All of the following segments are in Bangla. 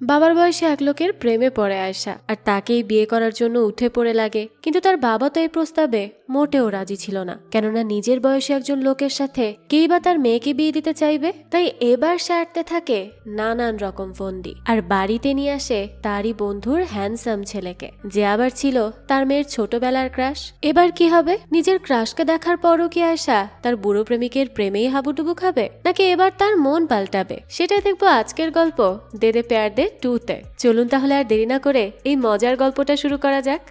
বাবার বয়সে এক লোকের প্রেমে পড়ে আয়শা আর তাকেই বিয়ে করার জন্য উঠে পড়ে লাগে, কিন্তু তার বাবা তো এই প্রস্তাবে মোটেও রাজি ছিল না। কেননা নিজের বয়সে একজন লোকের সাথে কেই বা তার মেয়েকে বিয়ে দিতে চাইবে। তাই এবার সে আটতে থাকে নানান রকম ফন্দি আর বাড়িতে নিয়ে আসে তারই বন্ধুর হ্যান্ডসাম ছেলেকে, যে আবার ছিল তার মেয়ের ছোটবেলার ক্রাশ। এবার কি হবে? নিজের ক্রাশকে দেখার পরও কি আয়শা তার বুড়ো প্রেমিকের প্রেমেই হাবুডুবু খাবে, নাকি এবার তার মন পাল্টাবে? সেটাই দেখবো আজকের গল্প দে দে প্যার দে 2-তে। চলুন তাহলে আর দেরি না করে এই মজার গল্পটা শুরু করা যাক।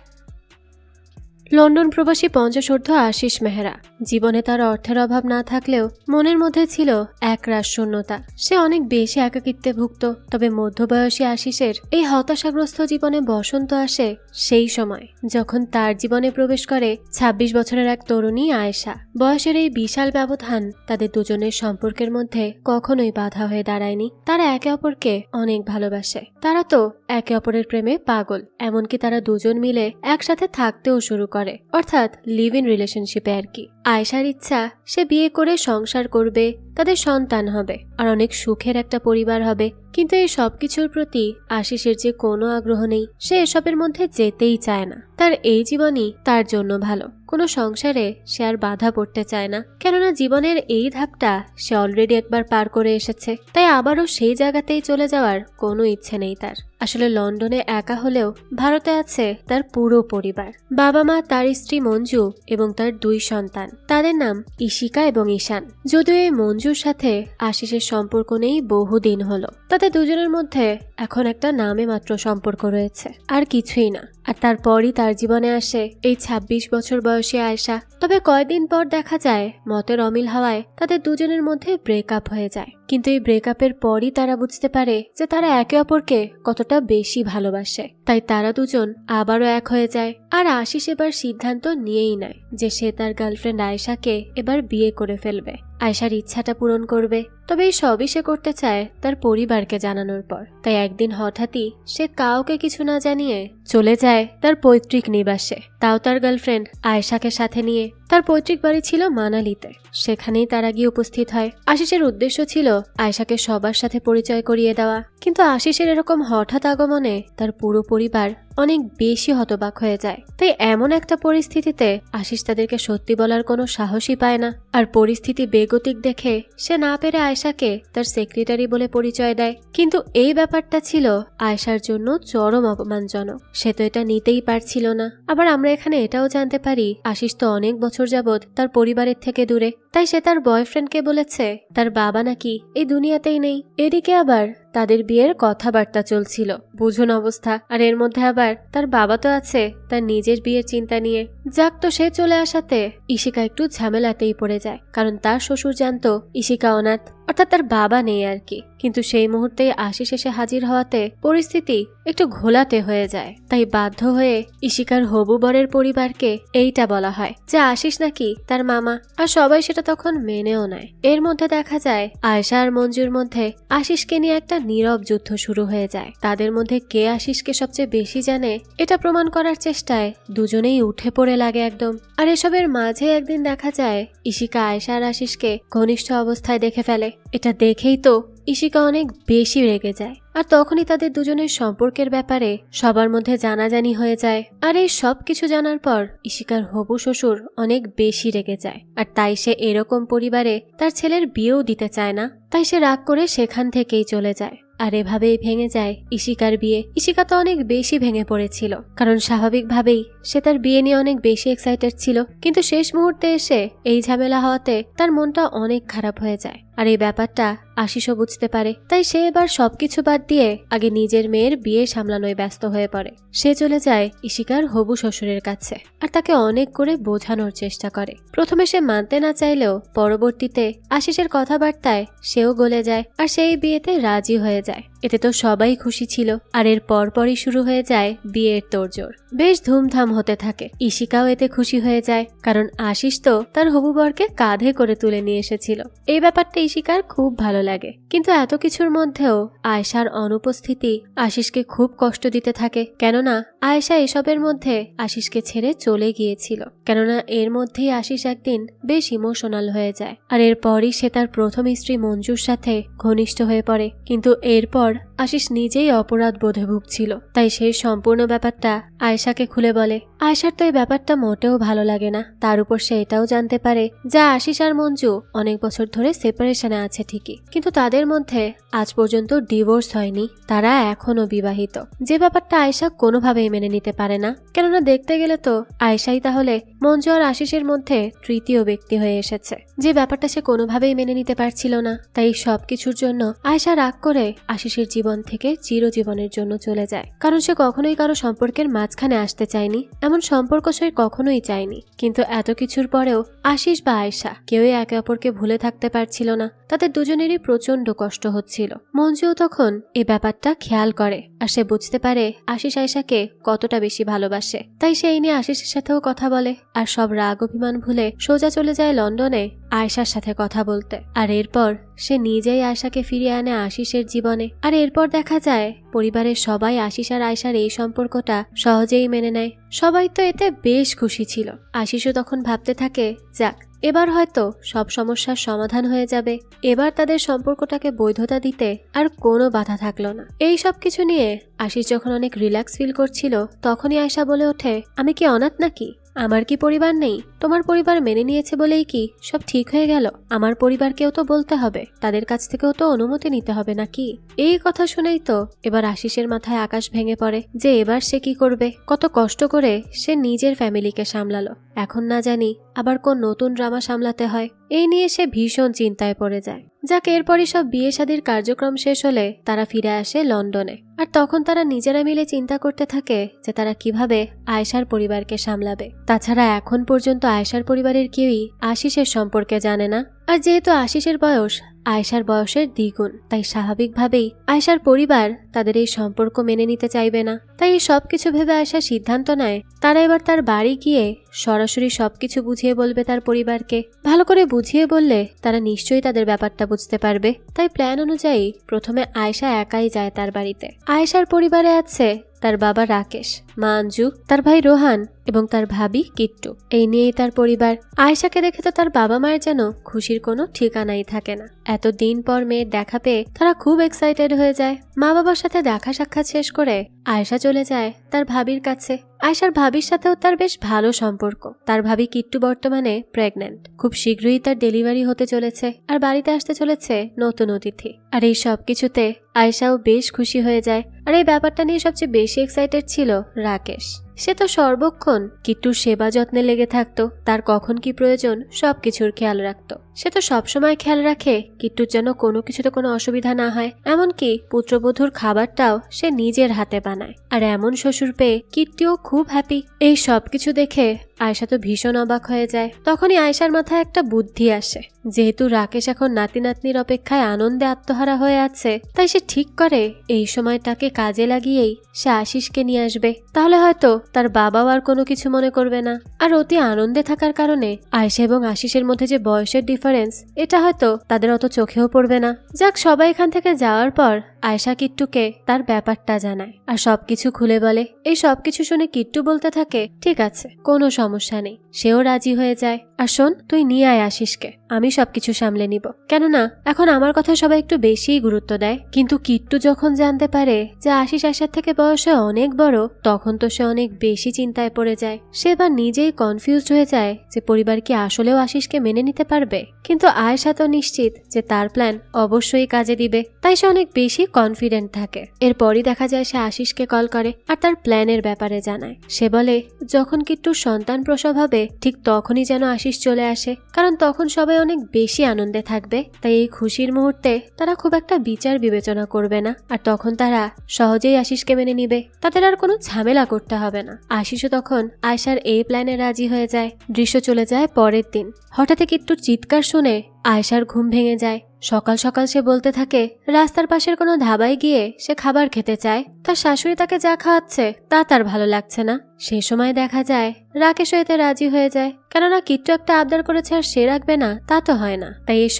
লন্ডন প্রবাসী 50 আশিস মেহরা। জীবনে তার অর্থের অভাব না থাকলেও মনের মধ্যে ছিল একরাশ শূন্যতা। সে অনেক বেশি একাকিত্বে ভুগত। তবে মধ্যবয়সী আশিসের এই হতাশাগ্রস্ত জীবনে বসন্ত আসে সেই সময় যখন তার জীবনে প্রবেশ করে 26 বছরের এক তরুণী আয়েশা। বয়সের এই বিশাল ব্যবধান তাদের দুজনের সম্পর্কের মধ্যে কখনোই বাধা হয়ে দাঁড়ায়নি। তারা একে অপরকে অনেক ভালোবাসে। তারা তো একে অপরের প্রেমে পাগল। এমনকি তারা দুজন মিলে একসাথে থাকতেও শুরু করে, অর্থাৎ লিভ ইন রিলেশনশিপে আর কি। আয়েশার ইচ্ছা সে বিয়ে করে সংসার করবে, তাদের সন্তান হবে আর অনেক সুখের একটা পরিবার হবে। কিন্তু এই সবকিছুর প্রতি আশিসের যে কোনো আগ্রহ নেই। সে এসবের মধ্যে যেতেই চায় না। তার এই জীবনই তার জন্য ভালো। কোনো সংসারে সে আর বাধা পড়তে চায় না, কেননা জীবনের এই ধাপটা সে অলরেডি একবার পার করে এসেছে। তাই আবারও সেই জায়গাতেই চলে যাওয়ার কোনো ইচ্ছে নেই তার। আসলে লন্ডনে একা হলেও ভারতে আছে তার পুরো পরিবার, বাবা মা, তার স্ত্রী মঞ্জু এবং তার 2 সন্তান। তাদের নাম ইশিকা এবং ঈশান। যদিও এই মঞ্জুর সাথে আশিসের সম্পর্ক নেই বহুদিন হলো। তাদের দুজনের মধ্যে এখন একটা নামে মাত্র সম্পর্ক রয়েছে, আর কিছুই না। আর তারপরই তার জীবনে আসে এই 26 বছর বয়সী আয়েশা। তবে কয়েকদিন পর দেখা যায় মতের অমিল হওয়ায় তাদের দুজনের মধ্যে ব্রেকআপ হয়ে যায়। কিন্তু এই ব্রেকআপের পরই তারা বুঝতে পারে যে তারা একে অপরকে কতটা বেশি ভালোবাসে। তাই তারা দুজন আবারও এক হয়ে যায়। আর আশিস এবার সিদ্ধান্ত নিয়েই নেয় যে সে তার গার্লফ্রেন্ড আয়েশাকে এবার বিয়ে করে ফেলবে, আয়েশার ইচ্ছাটা পূরণ করবে। তবে এই সবই সে করতে চায় তার পরিবারকে জানানোর পর। তাই একদিন হঠাৎই সে কাউকে কিছু না জানিয়ে চলে যায় তার পৈতৃক নিবাসে, তাও তার গার্লফ্রেন্ড আয়েশাকে সাথে নিয়ে। তার পৈতৃক বাড়ি ছিল মানালিতে। সেখানেই তারা গিয়ে উপস্থিত হয়। আশিসের উদ্দেশ্য ছিল আয়েশাকে সবার সাথে পরিচয় করিয়ে দেওয়া। কিন্তু আশিসের এরকম হঠাৎ আগমনে তার পুরো পরিবার অনেক বেশি হতবাক হয়ে যায়। তাই এমন একটা পরিস্থিতিতে আশিস তাদেরকে সত্যি বলার কোনো সাহসই পায় না। আর পরিস্থিতি বেগতিক দেখে সে না পেরে আয়েশাকে তার সেক্রেটারি বলে পরিচয় দেয়। কিন্তু এই ব্যাপারটা ছিল আয়েশার জন্য চরম অপমানজনক। সে তো এটা নিতেই পারছিল না। আবার আমরা এখানে এটাও জানতে পারি আশিস তো অনেক বছর যাবৎ তার পরিবারের থেকে দূরে। তাই সে তার বয়ফ্রেন্ডকে বলেছে তার বাবা নাকি এই দুনিয়াতেই নেই। এদিকে আবার তাদের বিয়ের কথাবার্তা চলছিল, বুঝুন অবস্থা। আর এর মধ্যে আবার তার বাবা তো আছে তার নিজের বিয়ের চিন্তা নিয়ে। যাক, তো সে চলে আসাতে ইশিকা একটু ঝামেলাতেই পড়ে যায়, কারণ তার শ্বশুর জানতো ইশিকা অনাথ, অর্থাৎ তার বাবা নেই আর কি। কিন্তু সেই মুহূর্তে আশিস এসে হাজির হওয়াতে পরিস্থিতি একটু ঘোলাটে হয়ে যায়। তাই বাধ্য হয়ে ইশিকার হবু বরের পরিবারকে এইটা বলা হয় যে আশিস নাকি তার মামা। আর সবাই সেটা তখন মেনেও নেয়। এর মধ্যে দেখা যায় আয়েশা আর মঞ্জুর মধ্যে আশিসকে নিয়ে একটা নীরব যুদ্ধ শুরু হয়ে যায়। তাদের মধ্যে কে আশিসকে সবচেয়ে বেশি জানে এটা প্রমাণ করার চেষ্টায় দুজনেই উঠে পড়ে লাগে একদম। আর এসবের মাঝে একদিন দেখা যায় ইশিকা আয়েশা আর আশিসকে ঘনিষ্ঠ অবস্থায় দেখে ফেলে। এটা দেখেই তো ইশিকা অনেক বেশি রেগে যায়। আর তখনই তাদের দুজনের সম্পর্কের ব্যাপারে সবার মধ্যে জানাজানি হয়ে যায়। আর এই সব কিছু জানার পর ইশিকার হবু শ্বশুর অনেক বেশি রেগে যায়। আর তাই সে এরকম পরিবারে তার ছেলের বিয়েও দিতে চায় না। তাই সে রাগ করে সেখান থেকেই চলে যায়। আর এভাবেই ভেঙে যায় ইশিকার বিয়ে। ইশিকা তো অনেক বেশি ভেঙে পড়েছিল, কারণ স্বাভাবিকভাবেই সে তার বিয়ে নিয়ে অনেক বেশি এক্সাইটেড ছিল। কিন্তু শেষ মুহূর্তে এসে এই ঝামেলা হওয়াতে তার মনটা অনেক খারাপ হয়ে যায়। আর এই ব্যাপারটা আশিসও বুঝতে পারে। তাই সে এবার সবকিছু বাদ দিয়ে আগে নিজের মেয়ের বিয়ে সামলানোয় ব্যস্ত হয়ে পড়ে। সে চলে যায় ইশিকার হবু শ্বশুরের কাছে আর তাকে অনেক করে বোঝানোর চেষ্টা করে। প্রথমে সে মানতে না চাইলেও পরবর্তীতে আশিসের কথাবার্তায় সেও গলে যায় আর সেই বিয়েতে রাজি হয়ে যায়। এতে তো সবাই খুশি ছিল। আর এর পরপরই শুরু হয়ে যায় বিয়ের তোড়জোড়। বেশ ধুমধাম হতে থাকে। ইশিকাও এতে খুশি হয়ে যায়, কারণ আশিস তো তার হবু বরকে কাঁধে করে তুলে নিয়ে এসেছিল। এই ব্যাপারটা ইশিকার খুব ভালো লাগে। কিন্তু এত কিছুর মধ্যেও আয়েশার অনুপস্থিতি আশিসকে খুব কষ্ট দিতে থাকে। কেননা আয়েশা এসবের মধ্যে আশিসকে ছেড়ে চলে গিয়েছিল। কেননা এর মধ্যেই আশিস একদিন বেশ ইমোশনাল হয়ে যায়। আর এরপরই সে তার প্রথম স্ত্রী মঞ্জুর সাথে ঘনিষ্ঠ হয়ে পড়ে। কিন্তু এরপর আশিস নিজেই অপরাধ বোধে ভুগছিল, তাই সেই সম্পূর্ণ ব্যাপারটা আয়েশাকে খুলে বলে। আয়েশার তো এই ব্যাপারটা মোটেও ভালো লাগে না। তার উপর সে এটাও জানতে পারে যে আশিস আর মঞ্জু অনেক বছর ধরে সেপারেশনে আছে ঠিকই, কিন্তু তাদের মধ্যে আজ পর্যন্ত ডিভোর্স হয়নি, তারা এখনো বিবাহিত। যে ব্যাপারটা আয়েশা কোনোভাবেই মেনে নিতে পারে না, কেননা দেখতে গেলে তো আয়েশাই তাহলে মঞ্জু আর আশিসের মধ্যে তৃতীয় ব্যক্তি হয়ে এসেছে। যে ব্যাপারটা সে কোনোভাবেই মেনে নিতে পারছিল না, তাই সবকিছুর জন্য আয়েশা রাগ করে আশিসের জীবন থেকে চিরজীবনের জন্য চলে যায়। কারণ সে কখনোই কারো সম্পর্কের মাঝখানে আসতে চায়নি, এমন সম্পর্ক সে কখনোই চায়নি। কিন্তু এত কিছুর পরেও আশিস বা আয়েশা কেউই একে অপরকে ভুলে থাকতে পারছিল না। তাদের দুজনেরই প্রচন্ড কষ্ট হচ্ছিল। মঞ্জুও তখন এই ব্যাপারটা খেয়াল করে, আর সে বুঝতে পারে আশিস আয়েশাকে কতটা বেশি ভালোবাসে। তাই সে এই নিয়ে আশিসের সাথেও কথা বলে, আর সব রাগ অভিমান ভুলে সোজা চলে যায় লন্ডনে আয়েশার সাথে কথা বলতে। আর এরপর সে নিজেই আয়েশাকে ফিরিয়ে আনে আশিসের জীবনে। আর এরপর দেখা যায় পরিবারের সবাই আশিস আর আয়েশার এই সম্পর্কটা সহজেই মেনে নেয়। সবাই তো এতে বেশ খুশি ছিল। আশিসও তখন ভাবতে থাকে, যাক, এবার হয়তো সব সমস্যার সমাধান হয়ে যাবে। এবার তাদের সম্পর্কটাকে বৈধতা দিতে আর কোনো বাধা থাকলো না। এই সব কিছু নিয়ে আশিস যখন অনেক রিল্যাক্স ফিল করছিল, তখনই আয়েশা বলে ওঠে, আমি কি অনাথ নাকি? আমার কি পরিবার নেই? তোমার পরিবার মেনে নিয়েছে বলেই কি সব ঠিক হয়ে গেল? আমার পরিবারকেও তো বলতে হবে, তাদের কাছ থেকেও তো অনুমতি নিতে হবে নাকি? এই কথা শুনেই তো এবার আশিসের মাথায় আকাশ ভেঙে পড়ে যে এবার সে কি করবে। কত কষ্ট করে সে নিজের ফ্যামিলিকে সামলালো, এখন না জানি আবার কোন নতুন ড্রামা সামলাতে হয়। এই নিয়ে সে ভীষণ চিন্তায় পড়ে যায়। যাক, এরপরই সব বিয়ে শাদীর কার্যক্রম শেষ হলে তারা ফিরে আসে লন্ডনে। আর তখন তারা নিজেরা মিলে চিন্তা করতে থাকে যে তারা কিভাবে আয়েশার পরিবারকে সামলাবে। তাছাড়া এখন পর্যন্ত আয়েশার পরিবারের কেউই আশিসের সম্পর্কে জানে না। আর যেহেতু আশিসের বয়স আয়েশার বয়সের দ্বিগুণ, তাই স্বাভাবিকভাবেই আয়েশার পরিবার তাদের এই সম্পর্ক মেনে নিতে চাইবে না। তাই এই সবকিছু ভেবে আয়েশা সিদ্ধান্ত নেয় তারা এবার তার বাড়ি গিয়ে সরাসরি সবকিছু বুঝিয়ে বলবে তার পরিবারকে। ভালো করে বুঝিয়ে বললে তারা নিশ্চয়ই তাদের ব্যাপারটা বুঝতে পারবে। তাই প্ল্যান অনুযায়ী প্রথমে আয়েশা একাই যায় তার বাড়িতে। আয়েশার পরিবারে আছে তার বাবা রাকেশ, মা আঞ্জু, তার ভাই রোহান এবং তার ভাবি কিট্টু। এই নিয়েই তার পরিবার। আয়েশাকে দেখে তো তার বাবা মায়ের যেন খুশির কোনো ঠিকানাই থাকে না। এতদিন পর মেয়ের দেখা পেয়ে তারা খুব এক্সাইটেড হয়ে যায়। মা বাবার সাথে দেখা সাক্ষাৎ শেষ করে আয়েশা চলে যায় তার ভাবির কাছে। আয়েশার ভাবির সাথেও তার বেশ ভালো সম্পর্ক। তার ভাবি কিট্টু বর্তমানে প্রেগন্যান্ট, খুব শীঘ্রই তার ডেলিভারি হতে চলেছে, আর বাড়িতে আসতে চলেছে নতুন অতিথি। আর এই সব কিছুতে আয়েশাও বেশ খুশি হয়ে যায়। আর এই ব্যাপারটা নিয়ে সবচেয়ে বেশি এক্সাইটেড ছিল রাকেশ। সে তো সর্বক্ষণ কিট্টুর সেবা যত্নে লেগে থাকতো, তার কখন কি প্রয়োজন সবকিছুর খেয়াল রাখতো। সে তো সবসময় খেয়াল রাখে কিট্টুর যেন কোনো কিছুতে কোনো অসুবিধা না হয়। এমনকি পুত্রবধূর খাবারটাও সে নিজের হাতে বানায়। আর এমন শ্বশুর পেয়ে কিট্টুও খুব হ্যাপি। এই সবকিছু দেখে আয়েশা তো ভীষণ অবাক হয়ে যায়। তখনই আয়েশার মাথায় একটা বুদ্ধি আসে। যেহেতু রাকেশ এখন নাতি নাতনির অপেক্ষায় আনন্দে আত্মহারা হয়ে আছে, তাই সে ঠিক করে এই সময়টাকে কাজে লাগিয়েই সে আশিসকে নিয়ে আসবে। তাহলে হয়তো তার বাবাও আর কোনো কিছু মনে করবে না। আর অতি আনন্দে থাকার কারণে আয়েশা এবং আশিসের মধ্যে যে বয়সের ডিফারেন্স, এটা হয়তো তাদের অত চোখেও পড়বে না। যাক, সবাই এখান থেকে যাওয়ার পর আয়েশা কিট্টুকে তার ব্যাপারটা জানায় আর সবকিছু খুলে বলে। এই সবকিছু শুনে কিট্টু বলতে থাকে, ঠিক আছে, কোনো সমস্যা নেই। সেও রাজি হয়ে যায়। আর শোন, তুই নিয়ে আয় আশিসকে, আমি সবকিছু সামলে নিব। কেননা এখন আমার কথা সবাই একটু বেশিই গুরুত্ব দেয়। কিন্তু কিট্টু যখন জানতে পারে যে আশিস আয়েশার থেকে বয়সে অনেক বড়, তখন তো সে অনেক বেশি চিন্তায় পড়ে যায়। সে এবার নিজেই কনফিউজড হয়ে যায় যে পরিবার কি আসলেও আশিসকে মেনে নিতে পারবে। কিন্তু আয়েশা তো নিশ্চিত যে তার প্ল্যান অবশ্যই কাজে দিবে, তাই সে অনেক বেশি কনফিডেন্ট থাকে। এরপরই দেখা যায় সে আশিসকে কল করে আর তার প্ল্যানের ব্যাপারে জানায়। সে বলে যখন কিট্টুর সন্তান প্রসব হবে ঠিক তখনই যেন আশিস চলে আসে, কারণ তখন সবাই অনেক বেশি আনন্দে থাকবে। তাই এই খুশির মুহূর্তে তারা খুব একটা বিচার বিবেচনা করবে না, আর তখন তারা সহজেই আশিসকে মেনে নিবে। তাদের আর কোনো ঝামেলা করতে হবে না। আশিসও তখন আয়েশার এই প্ল্যানে রাজি হয়ে যায়। দৃশ্য চলে যায় পরের দিন। হঠাৎ কিট্টুর চিৎকার শুনে আয়েশার ঘুম ভেঙে যায়। সকাল সকাল সে বলতে থাকে রাস্তার পাশের কোনো ধাবায় গিয়ে সে খাবার খেতে চায়। তার শাশুড়ি তাকে যা খাওয়াচ্ছে তা তার ভালো লাগছে না। সে সময় দেখা যায় রাকেশও এতে রাজি হয়ে যায়, কেননা কিট্টু একটা আবদার করেছে আর সে রাখবে না তা তো হয় না। তাই এই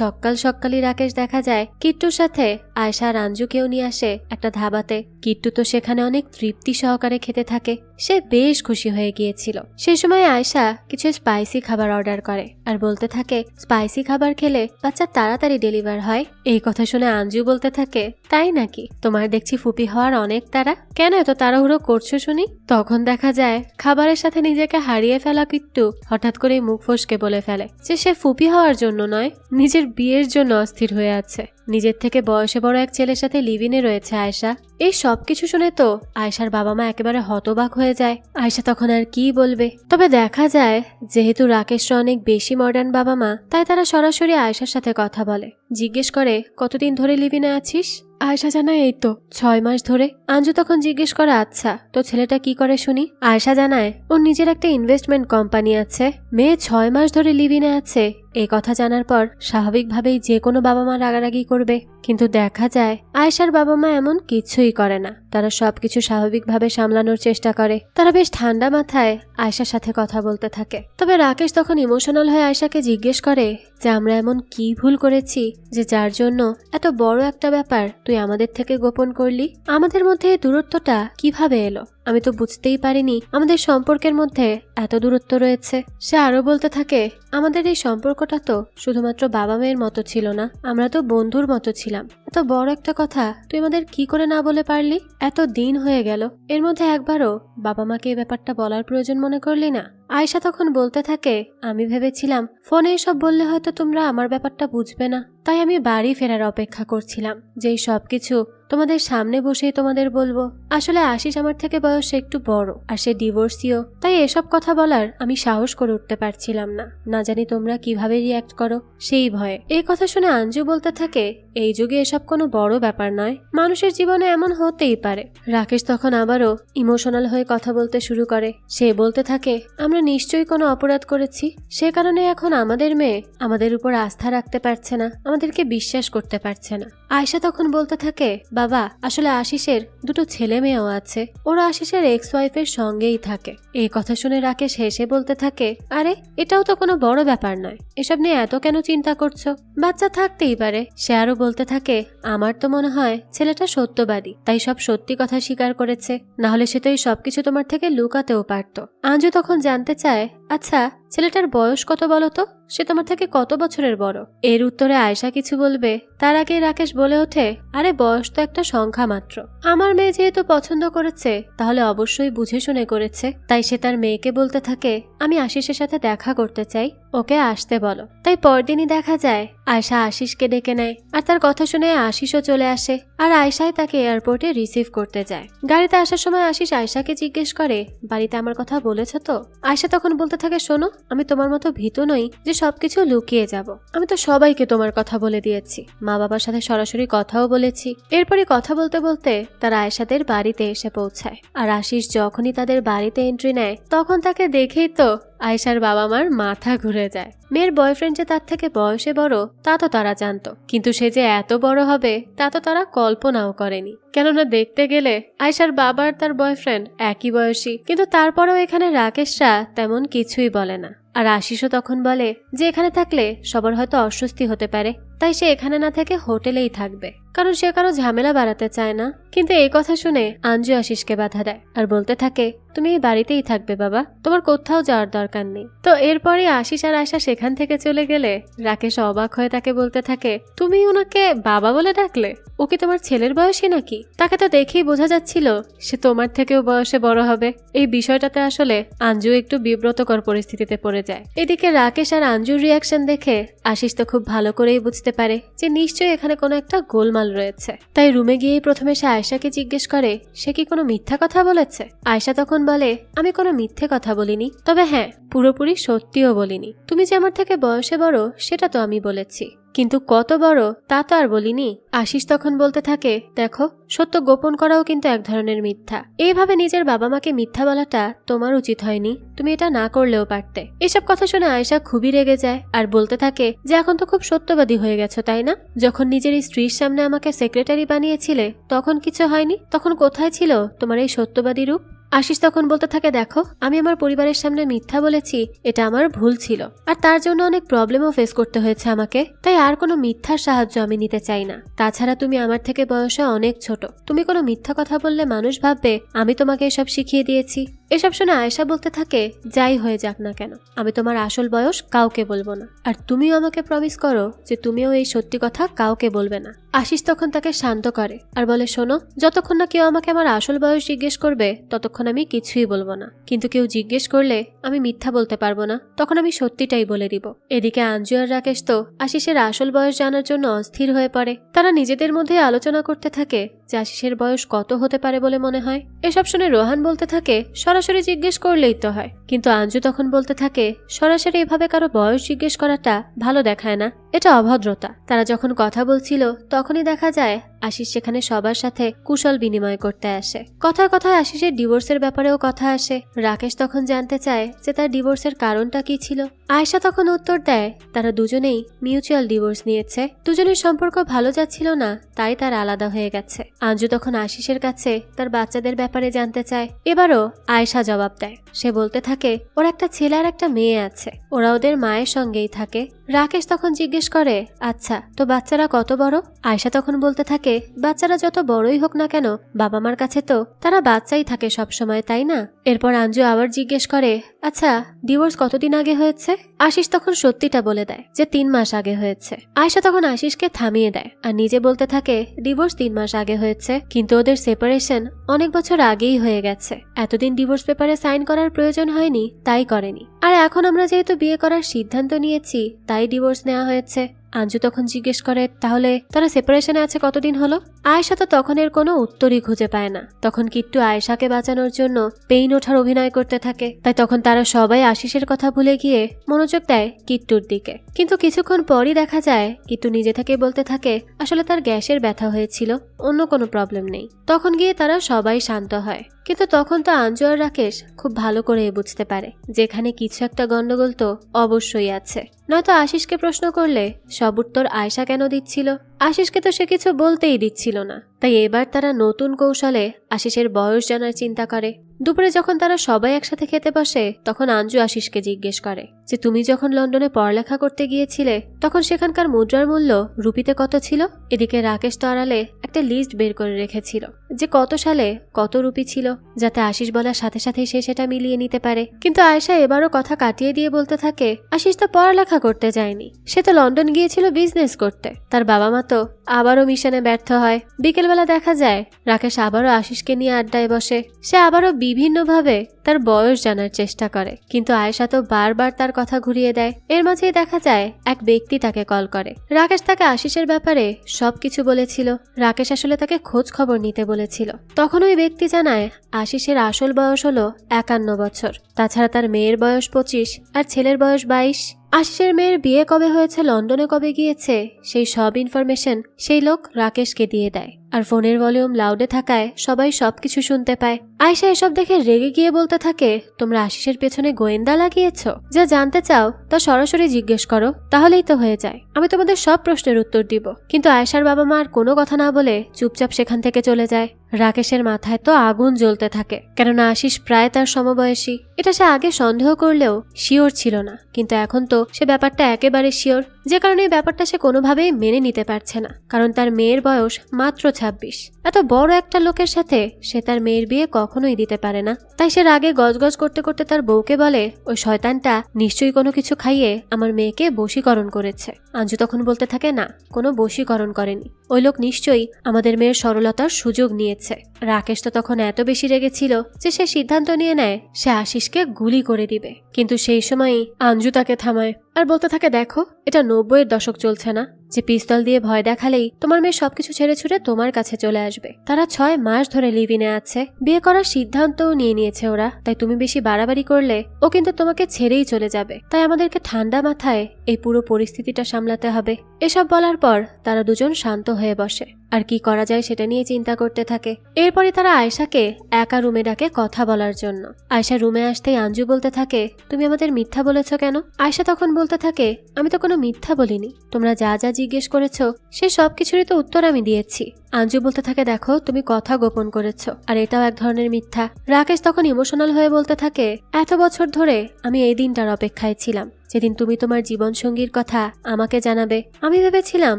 সকালই রাকেশ দেখা যায় কিট্টুর সাথে আয়শা আর আঞ্জুকেও নিয়ে আসে একটা ধাবাতে। কিট্টু তো সেখানে অনেক তৃপ্তি সহকারে খেতে থাকে, সে বেশ খুশি হয়ে গিয়েছিল। সেই সময় আয়শা কিছু স্পাইসি খাবার অর্ডার করে আর বলতে থাকে স্পাইসি খাবার খেলে বাচ্চা তাড়াতাড়ি ডেলিভার হয়। এই কথা শুনে আঞ্জু বলতে থাকে তাই নাকি, তোমার দেখছি ফুপি হওয়ার অনেক তাড়া, কেন এত তাড়াহুড়ো করছো শুনি? তখন দেখা যায় খাবারের সাথে নিজেকে হারিয়ে ফেলা কিট্টু হঠাৎ করে মুখ ফসকে বলে ফেলে যে সে ফুপি হওয়ার জন্য নয়, নিজের বিয়ের জন্য অস্থির হয়ে আছে। নিজের থেকে বয়সে বড় এক ছেলের সাথে লিভ-ইনে রয়েছে আয়শা। এই সবকিছু শুনে তো আয়শার বাবা মা একেবারে হতবাক হয়ে যায়। আয়শা তখন আর কি বলবে। তবে দেখা যায় যেহেতু রাকেশরা অনেক বেশি মডার্ন বাবা মা, তাই তারা সরাসরি আয়শার সাথে কথা বলে, জিজ্ঞেস করে কতদিন ধরে লিভ-ইনে আছিস? আয়শা জানায় এই তো 6 মাস ধরে। আঞ্জু তখন জিজ্ঞেস করে আচ্ছা তো ছেলেটা কি করে শুনি? আয়শা জানায় ওর নিজের একটা ইনভেস্টমেন্ট কোম্পানি আছে। মেয়ে 6 মাস ধরে লিভ-ইনে আছে এই কথা জানার পর স্বাভাবিকভাবেই যে কোনো বাবা মা রাগারাগি করবে, কিন্তু দেখা যায় আয়েশার বাবা মা এমন কিছুই করে না। তারা সবকিছু স্বাভাবিকভাবে সামলানোর চেষ্টা করে। তারা বেশ ঠান্ডা মাথায় আয়েশার সাথে কথা বলতে থাকে। তবে রাকেশ তখন ইমোশনাল হয়ে আয়েশাকে জিজ্ঞেস করে যে আমরা এমন কি ভুল করেছি যে যার জন্য এত বড় একটা ব্যাপার তুই আমাদের থেকে গোপন করলি? আমাদের মধ্যে এই দূরত্বটা কিভাবে এলো? আমি তো বুঝতেই পারিনি আমাদের সম্পর্কের মধ্যে এত দূরত্ব রয়েছে। সে আরো বলতে থাকে আমাদের এই সম্পর্কটা তো শুধুমাত্র বাবা মেয়ের মতো ছিল না, আমরা তো বন্ধুর মতো ছিলাম। এত বড় একটা কথা তুই আমাদের কি করে না বলে পারলি? এত দিন হয়ে গেল, এর মধ্যে একবারও বাবা মাকে এই ব্যাপারটা বলার প্রয়োজন মনে করলি না? আয়েশা তখন বলতে থাকে আমি ভেবেছিলাম ফোনে এসব বললে হয়তো তোমরা আমার ব্যাপারটা বুঝবে না, তাই আমি বাড়ি ফেরার অপেক্ষা করছিলাম যে এই সবকিছু তোমাদের সামনে বসেই তোমাদের বলবো। আসলে আশিস আমার থেকে বয়সে একটু বড় আর সে ডিভোর্সিও, তাই এসব কথা বলার আমি সাহস করে উঠতে পারছিলাম না। না জানি তোমরা কিভাবে রিয়াক্ট করো সেই ভয়ে। এই কথা শুনে আঞ্জু বলতে থাকে এই যুগে এসব কোনো বড় ব্যাপার নয়, মানুষের জীবনে এমন হতেই পারে। রাকেশ তখন আবারও ইমোশনাল হয়ে কথা বলতে শুরু করে। সে বলতে থাকে আমরা নিশ্চয়ই কোনো অপরাধ করেছি, সে কারণে এখন আমাদের মেয়ে আমাদের উপর আস্থা রাখতে পারছে না, আমাদেরকে বিশ্বাস করতে পারছে না। আয়শা তখন বলতে থাকে বাবা আসলে আশিসের দুটো ছেলে মেয়েও আছে, ওরা আশিসের এক্স ওয়াইফের সঙ্গেই থাকে। এই কথা শুনে রাকেশ হেসে বলতে থাকে আরে এটাও তো কোনো বড় ব্যাপার নয়, এসব নিয়ে এত কেন চিন্তা করছো, বাচ্চা থাকতেই পারে। সে আরো বলতে থাকে আমার তো মনে হয় ছেলেটা সত্যবাদী, তাই সব সত্যি কথা স্বীকার করেছে, না হলে সে তো এই সবকিছু তোমার থেকে লুকাতেও পারত। আঞ্জু তখন জানতে চায় আচ্ছা ছেলেটার বয়স কত বলো তো, সে তোমার থেকে কত বছরের বড়? এর উত্তরে আয়শা কিছু বলবে তার আগে রাকেশ বলে ওঠে আরে বয়স তো একটা সংখ্যা মাত্র, আমার মেয়ে যেহেতু পছন্দ করেছে তাহলে অবশ্যই বুঝে শুনে করেছে। তাই সে তার মেয়েকে বলতে থাকে আমি আশিসের সাথে দেখা করতে চাই, ওকে আসতে বলো। তাই পরদিনই দেখা যায় আয়শা আশিসকে ডেকে নেয় আর তার কথা শুনে আশিসও চলে আসে আর আয়শাই তাকে এয়ারপোর্টে রিসিভ করতে যায়। গাড়িতে আসার সময় আশিস আয়শাকে জিজ্ঞেস করে বাড়িতে আমার কথা বলেছ তো? আয়শা তখন বলতে থাকে শোনো আমি তোমার মতো ভীতু নই যে সবকিছু লুকিয়ে যাব, আমি তো সবাইকে তোমার কথা বলে দিয়েছি, মা বাবার সাথে সরাসরি কথাও বলেছি। এরপরই কথা বলতে বলতে তারা আয়েশাদের বাড়িতে এসে পৌঁছায় আর আশিস যখনই তাদের বাড়িতে এন্ট্রি নেয় তখন তাকে দেখেই তো আয়েশার বাবা মার মাথা ঘুরে যায়। মেয়ের বয়ফ্রেন্ড যে তার থেকে বয়সে বড় তা তো তারা জানতো, কিন্তু সে যে এত বড় হবে তা তো তারা কল্পনাও করেনি। কেননা দেখতে গেলে আয়েশার বাবা আর তার বয়ফ্রেন্ড একই বয়সী, কিন্তু তারপরেও এখানে রাকেশরা তেমন কিছুই বলে না। আর আশিসও তখন বলে যে এখানে থাকলে সবার হয়তো অস্বস্তি হতে পারে, তাই সে এখানে না থেকে হোটেলেই থাকবে, কারণ সে কারো ঝামেলা বাড়াতে চায় না। কিন্তু এই কথা শুনে আঞ্জু আশিসকে বাধা দেয় আর বলতে থাকে তুমি এই বাড়িতেই থাকবে বাবা, তোমার কোথাও যাওয়ার দরকার নেই। তো এরপরই আশিস আর আয়শা সেখান থেকে চলে গেলে রাকেশ অবাক হয়ে তাকে বলতে থাকে তুমি ওনাকে বাবা বলে ডাকলে, ও কি তোমার ছেলের বয়সী নাকি? তাকে তো দেখেই বোঝা যাচ্ছিল সে তোমার থেকেও বয়সে বড় হবে। এই বিষয়টাতে আসলে আঞ্জু একটু বিব্রতকর পরিস্থিতিতে পড়ে যায়। এদিকে রাকেশ আর আঞ্জুর রিয়াকশন দেখে আশিস তো খুব ভালো করেই বুঝতে পারে যে নিশ্চয়ই এখানে কোনো একটা গোলমাল রয়েছে। তাই রুমে গিয়েই প্রথমে সে আয়শাকে জিজ্ঞেস করে সে কি কোনো মিথ্যা কথা বলেছে। আয়শা তখন বলে আমি কোনো মিথ্যে কথা বলিনি, তবে হ্যাঁ পুরোপুরি সত্যিও বলিনি, তুমি যে আমার থেকে বয়সে বড় সেটা তো আমি বলেছি। কিন্তু কত বড় তা তো আর বলিনি। আশিস তখন বলতে থাকে, দেখো সত্য গোপন করাও কিন্তু এক ধরনের মিথ্যা। এইভাবে নিজের বাবা মাকে মিথ্যা বলাটা তোমার উচিত হয়নি, তুমি এটা না করলেও পারতে। এসব কথা শুনে আয়েশা খুবই রেগে যায় আর বলতে থাকে যে এখন তো খুব সত্যবাদী হয়ে গেছো তাই না? যখন নিজের স্ত্রীর সামনে আমাকে সেক্রেটারি বানিয়েছিলে তখন কিছু হয়নি, তখন কোথায় ছিল তোমার এই সত্যবাদী রূপ? আশিস তখন বলতে থাকে, দেখো আমি আমার পরিবারের সামনে মিথ্যা বলেছি, এটা আমার ভুল ছিল আর তার জন্য অনেক প্রবলেমও ফেস করতে হয়েছে আমাকে, তাই আর কোনো মিথ্যার সাহায্য আমি নিতে চাই না। তাছাড়া তুমি আমার থেকে বয়সে অনেক ছোট, তুমি কোনো মিথ্যা কথা বললে মানুষ ভাববে আমি তোমাকে এসব শিখিয়ে দিয়েছি। এসব শুনে আয়েশা বলতে থাকে, যাই হয়ে যাক না কেন আমি তোমার আসল বয়স কাউকে বলবো না, আর তুমিও আমাকে প্রমিস করো যে তুমিও এই সত্যি কথা কাউকে বলবে না। আশিস তখন তাকে শান্ত করে আর বলে, শোনো, যতক্ষণ না কেউ আমাকে আমার আসল বয়স জিজ্ঞেস করবে ততক্ষণ আমি কিছুই বলবো না, কিন্তু কেউ জিজ্ঞেস করলে আমি মিথ্যা বলতে পারবো না, তখন আমি সত্যিটাই বলে দিব। এদিকে আঞ্জু আর রাকেশ তো আশিসের আসল বয়স জানার জন্য অস্থির হয়ে পড়ে। তারা নিজেদের মধ্যে আলোচনা করতে থাকে যে আশিসের বয়স কত হতে পারে বলে মনে হয়। এসব শুনে রোহান বলতে থাকে, সরাসরি জিজ্ঞেস করলেই তো হয়। কিন্তু আঞ্জু তখন বলতে থাকে, সরাসরি এভাবে কারো বয়স জিজ্ঞেস করাটা ভালো দেখায় না, এটা অভদ্রতা। তারা যখন কথা বলছিল তখনই দেখা যায় আশিস সেখানে সবার সাথে কুশল বিনিময় করতে আসে। কথায় কথায় আশিসের ডিভোর্সের ব্যাপারেও কথা আসে। রাকেশ তখন জানতে চায় যে তার ডিভোর্সের কারণটা কি ছিল। আয়েশা তখন উত্তর দেয়, তারা দুজনেই মিউচুয়াল ডিভোর্স নিয়েছে, দুজনের সম্পর্ক ভালো যাচ্ছিল না, তাই তার আলাদা হয়ে গেছে। আঞ্জু তখন আশিসের কাছে তার বাচ্চাদের ব্যাপারে জানতে চায়। এবারও আয়েশা জবাব দেয়, সে বলতে থাকে ওর একটা ছেলে আর একটা মেয়ে আছে, ওরা ওদের মায়ের সঙ্গেই থাকে। রাকেশ তখন জিজ্ঞেস করে, আচ্ছা তো বাচ্চারা কত বড়? আয়েশা তখন বলতে থাকে, বাচ্চারা যত বড়ই হোক না কেন বাবা মার কাছে তো তারা বাচ্চাই থাকে সব সময়, তাই না? এরপর আঞ্জু আবার জিজ্ঞেস করে, আচ্ছা ডিভোর্স কতদিন আগে হয়েছে? আশিস তখন সত্যিটা বলে দেয় যে 3 মাস আগে হয়েছে। আয়েশা তখন আশিসকে থামিয়ে দেয় আর নিজে বলতে থাকে, ডিভোর্স 3 মাস আগে হয়েছে, কিন্তু ওদের সেপারেশন অনেক বছর আগেই হয়ে গেছে, এতদিন ডিভোর্স পেপারে সাইন করার প্রয়োজন হয়নি, তাই করেনি। আর এখন আমরা যেহেতু বিয়ে করার সিদ্ধান্ত নিয়েছি তাই ডিভোর্স নেওয়া হয়েছে। আঞ্জু তখন জিজ্ঞেস করে, তাহলে তারা সেপারেশনে আছে কতদিন হলো? আয়েশা তো তখন এর কোনো উত্তরই খুঁজে পায় না। তখন কিট্টু আয়েশাকে বাঁচানোর জন্য পেইন ওঠার অভিনয় করতে থাকে, তাই তখন তারা সবাই আশিসের কথা ভুলে গিয়ে মনোযোগ দেয় কিট্টুর দিকে। কিন্তু কিছুক্ষণ পরই দেখা যায় কিট্টু নিজে থেকে বলতে থাকে আসলে তার গ্যাসের ব্যথা হয়েছিল, অন্য কোনো প্রবলেম নেই। তখন গিয়ে তারা সবাই শান্ত হয়। কিন্তু তখন তো আঞ্জু আর রাকেশ খুব ভালো করে বুঝতে পারে যেখানে কিছু একটা গন্ডগোল তো অবশ্যই আছে, নয়তো আশিসকে প্রশ্ন করলে সব উত্তর আয়েশা কেন দিচ্ছিল? আশিসকে তো সে কিছু বলতেই দিচ্ছিল না। তাই এবার তারা নতুন কৌশলে আশিসের বয়স জানার চিন্তা করে। দুপুরে যখন তারা সবাই একসাথে খেতে বসে তখন আঞ্জু আশিসকে জিজ্ঞেস করে যে তুমি যখন লন্ডনে পড়ালেখা করতে গিয়েছিলে তখন সেখানকার মুদ্রার মূল্য রুপিতে কত ছিল? এদিকে রাকেশ তো আড়ালে একটা লিস্ট বের করে রেখেছিল যে কত সালে কত রুপি ছিল, যাতে আশিস বলার সাথে সাথেই সে সেটা মিলিয়ে নিতে পারে। কিন্তু আয়েশা এবারও কথা কাটিয়ে দিয়ে বলতে থাকে, আশিস তো পড়ালেখা করতে যায়নি, সে তো লন্ডন গিয়েছিল বিজনেস করতে। তার বাবা মা তো আবারও মিশনে ব্যর্থ হয়। বিকেলবেলা দেখা যায় রাকেশ আবারও আশিসকে নিয়ে আড্ডায় বসে। সে আবারও বিভিন্নভাবে তার বয়স জানার চেষ্টা করে, কিন্তু আয়েশা তো বারবার তার কথা ঘুরিয়ে দেয়। এর মাঝেই দেখা যায় এক ব্যক্তি তাকে কল করে। রাকেশ তাকে আশিসের ব্যাপারে সবকিছু বলেছিল। রাকেশ আসলে তাকে খোঁজ খবর নিতে বলেছিল। তখন ওই ব্যক্তি জানায় আশিসের আসল বয়স হলো 51 বছর, তাছাড়া তার মেয়ের বয়স 25 আর ছেলের বয়স 22। আশিসের মেয়ের বিয়ে কবে হয়েছে, লন্ডনে কবে গিয়েছে, সেই সব ইনফরমেশন সেই লোক রাকেশকে দিয়ে দেয়। আর ফোনের ভলিউম লাউডে থাকায় সবাই সবকিছু শুনতে পায়। আয়েশা এসব দেখে রেগে গিয়ে বলতে থাকে, তোমরা আশিসের পেছনে গোয়েন্দা লাগিয়েছ? যা জানতে চাও তা সরাসরি জিজ্ঞেস করো, তাহলেই তো হয়ে যায়, আমি তোমাদের সব প্রশ্নের উত্তর দিব। কিন্তু আয়েশার বাবা মা আর কোনো কথা না বলে চুপচাপ সেখান থেকে চলে যায়। রাকেশের মাথায় তো আগুন জ্বলতে থাকে, কেননা আশিস প্রায় তার সমবয়সী। এটা সে আগে সন্দেহ করলেও শিওর ছিল না, কিন্তু এখন তো সে ব্যাপারটা একেবারে শিওর, যে কারণে এই ব্যাপারটা সে কোনোভাবেই মেনে নিতে পারছে না। কারণ তার মেয়ের বয়স মাত্র 26। এত বড় একটা লোকের সাথে সে তার মেয়ের বিয়ে কখনোই দিতে পারে না। তাই সে রাগে গজগজ করতে করতে তার বউকে বলে, ওই শয়তানটা নিশ্চয়ই কোনো কিছু খাইয়ে আমার মেয়েকে বশীকরণ করেছে। আঞ্জু তখন বলতে থাকে, না, কোনো বশীকরণ করেনি, ওই লোক নিশ্চয়ই আমাদের মেয়ের সরলতার সুযোগ নিয়েছে। রাকেশ তো তখন এত বেশি রেগেছিল যে সে সিদ্ধান্ত নিয়ে নেয় সে আশিসকে গুলি করে দিবে। কিন্তু সেই সময়ই আঞ্জু তাকে থামায় আর বলতে থাকে, দেখো এটা 90-এর দশক চলছে না, যে পিস্তল দিয়ে ভয় দেখালেই তোমার মেয়ে সবকিছু ছেড়ে ছুড়ে তোমার কাছে চলে আসবে। তারা 6 মাস ধরে লিভ ইনে আছে, বিয়ে করার সিদ্ধান্তও নিয়ে নিয়েছে ওরা। তাই তুমি বেশি বাড়াবাড়ি করলে ও কিন্তু তোমাকে ছেড়েই চলে যাবে। তাই আমাদেরকে ঠান্ডা মাথায় এই পুরো পরিস্থিতিটা সামলাতে হবে। এসব বলার পর তারা দুজন শান্ত হয়ে বসে আর কি করা যায় সেটা নিয়ে চিন্তা করতে থাকে। এরপরে তারা আয়েশাকে একা রুমে ডাকে কথা বলার জন্য। আয়েশা রুমে আসতেই আঞ্জু বলতে থাকে, তুমি আমাদের মিথ্যা বলেছ কেন? আয়েশা তখন বলতে থাকে, আমি তো কোনো মিথ্যা বলিনি, তোমরা যা যা জিজ্ঞেস করেছো সে সবকিছুরই তো উত্তর আমি দিয়েছি। আঞ্জু বলতে থাকে, দেখো তুমি কথা গোপন করেছো আর এটাও এক ধরনের মিথ্যা। রাকেশ তখন ইমোশনাল হয়ে বলতে থাকে, এত বছর ধরে আমি এই দিনটার অপেক্ষায় ছিলাম যেদিন তুমি তোমার জীবনসঙ্গীর কথা আমাকে জানাবে। আমি ভেবেছিলাম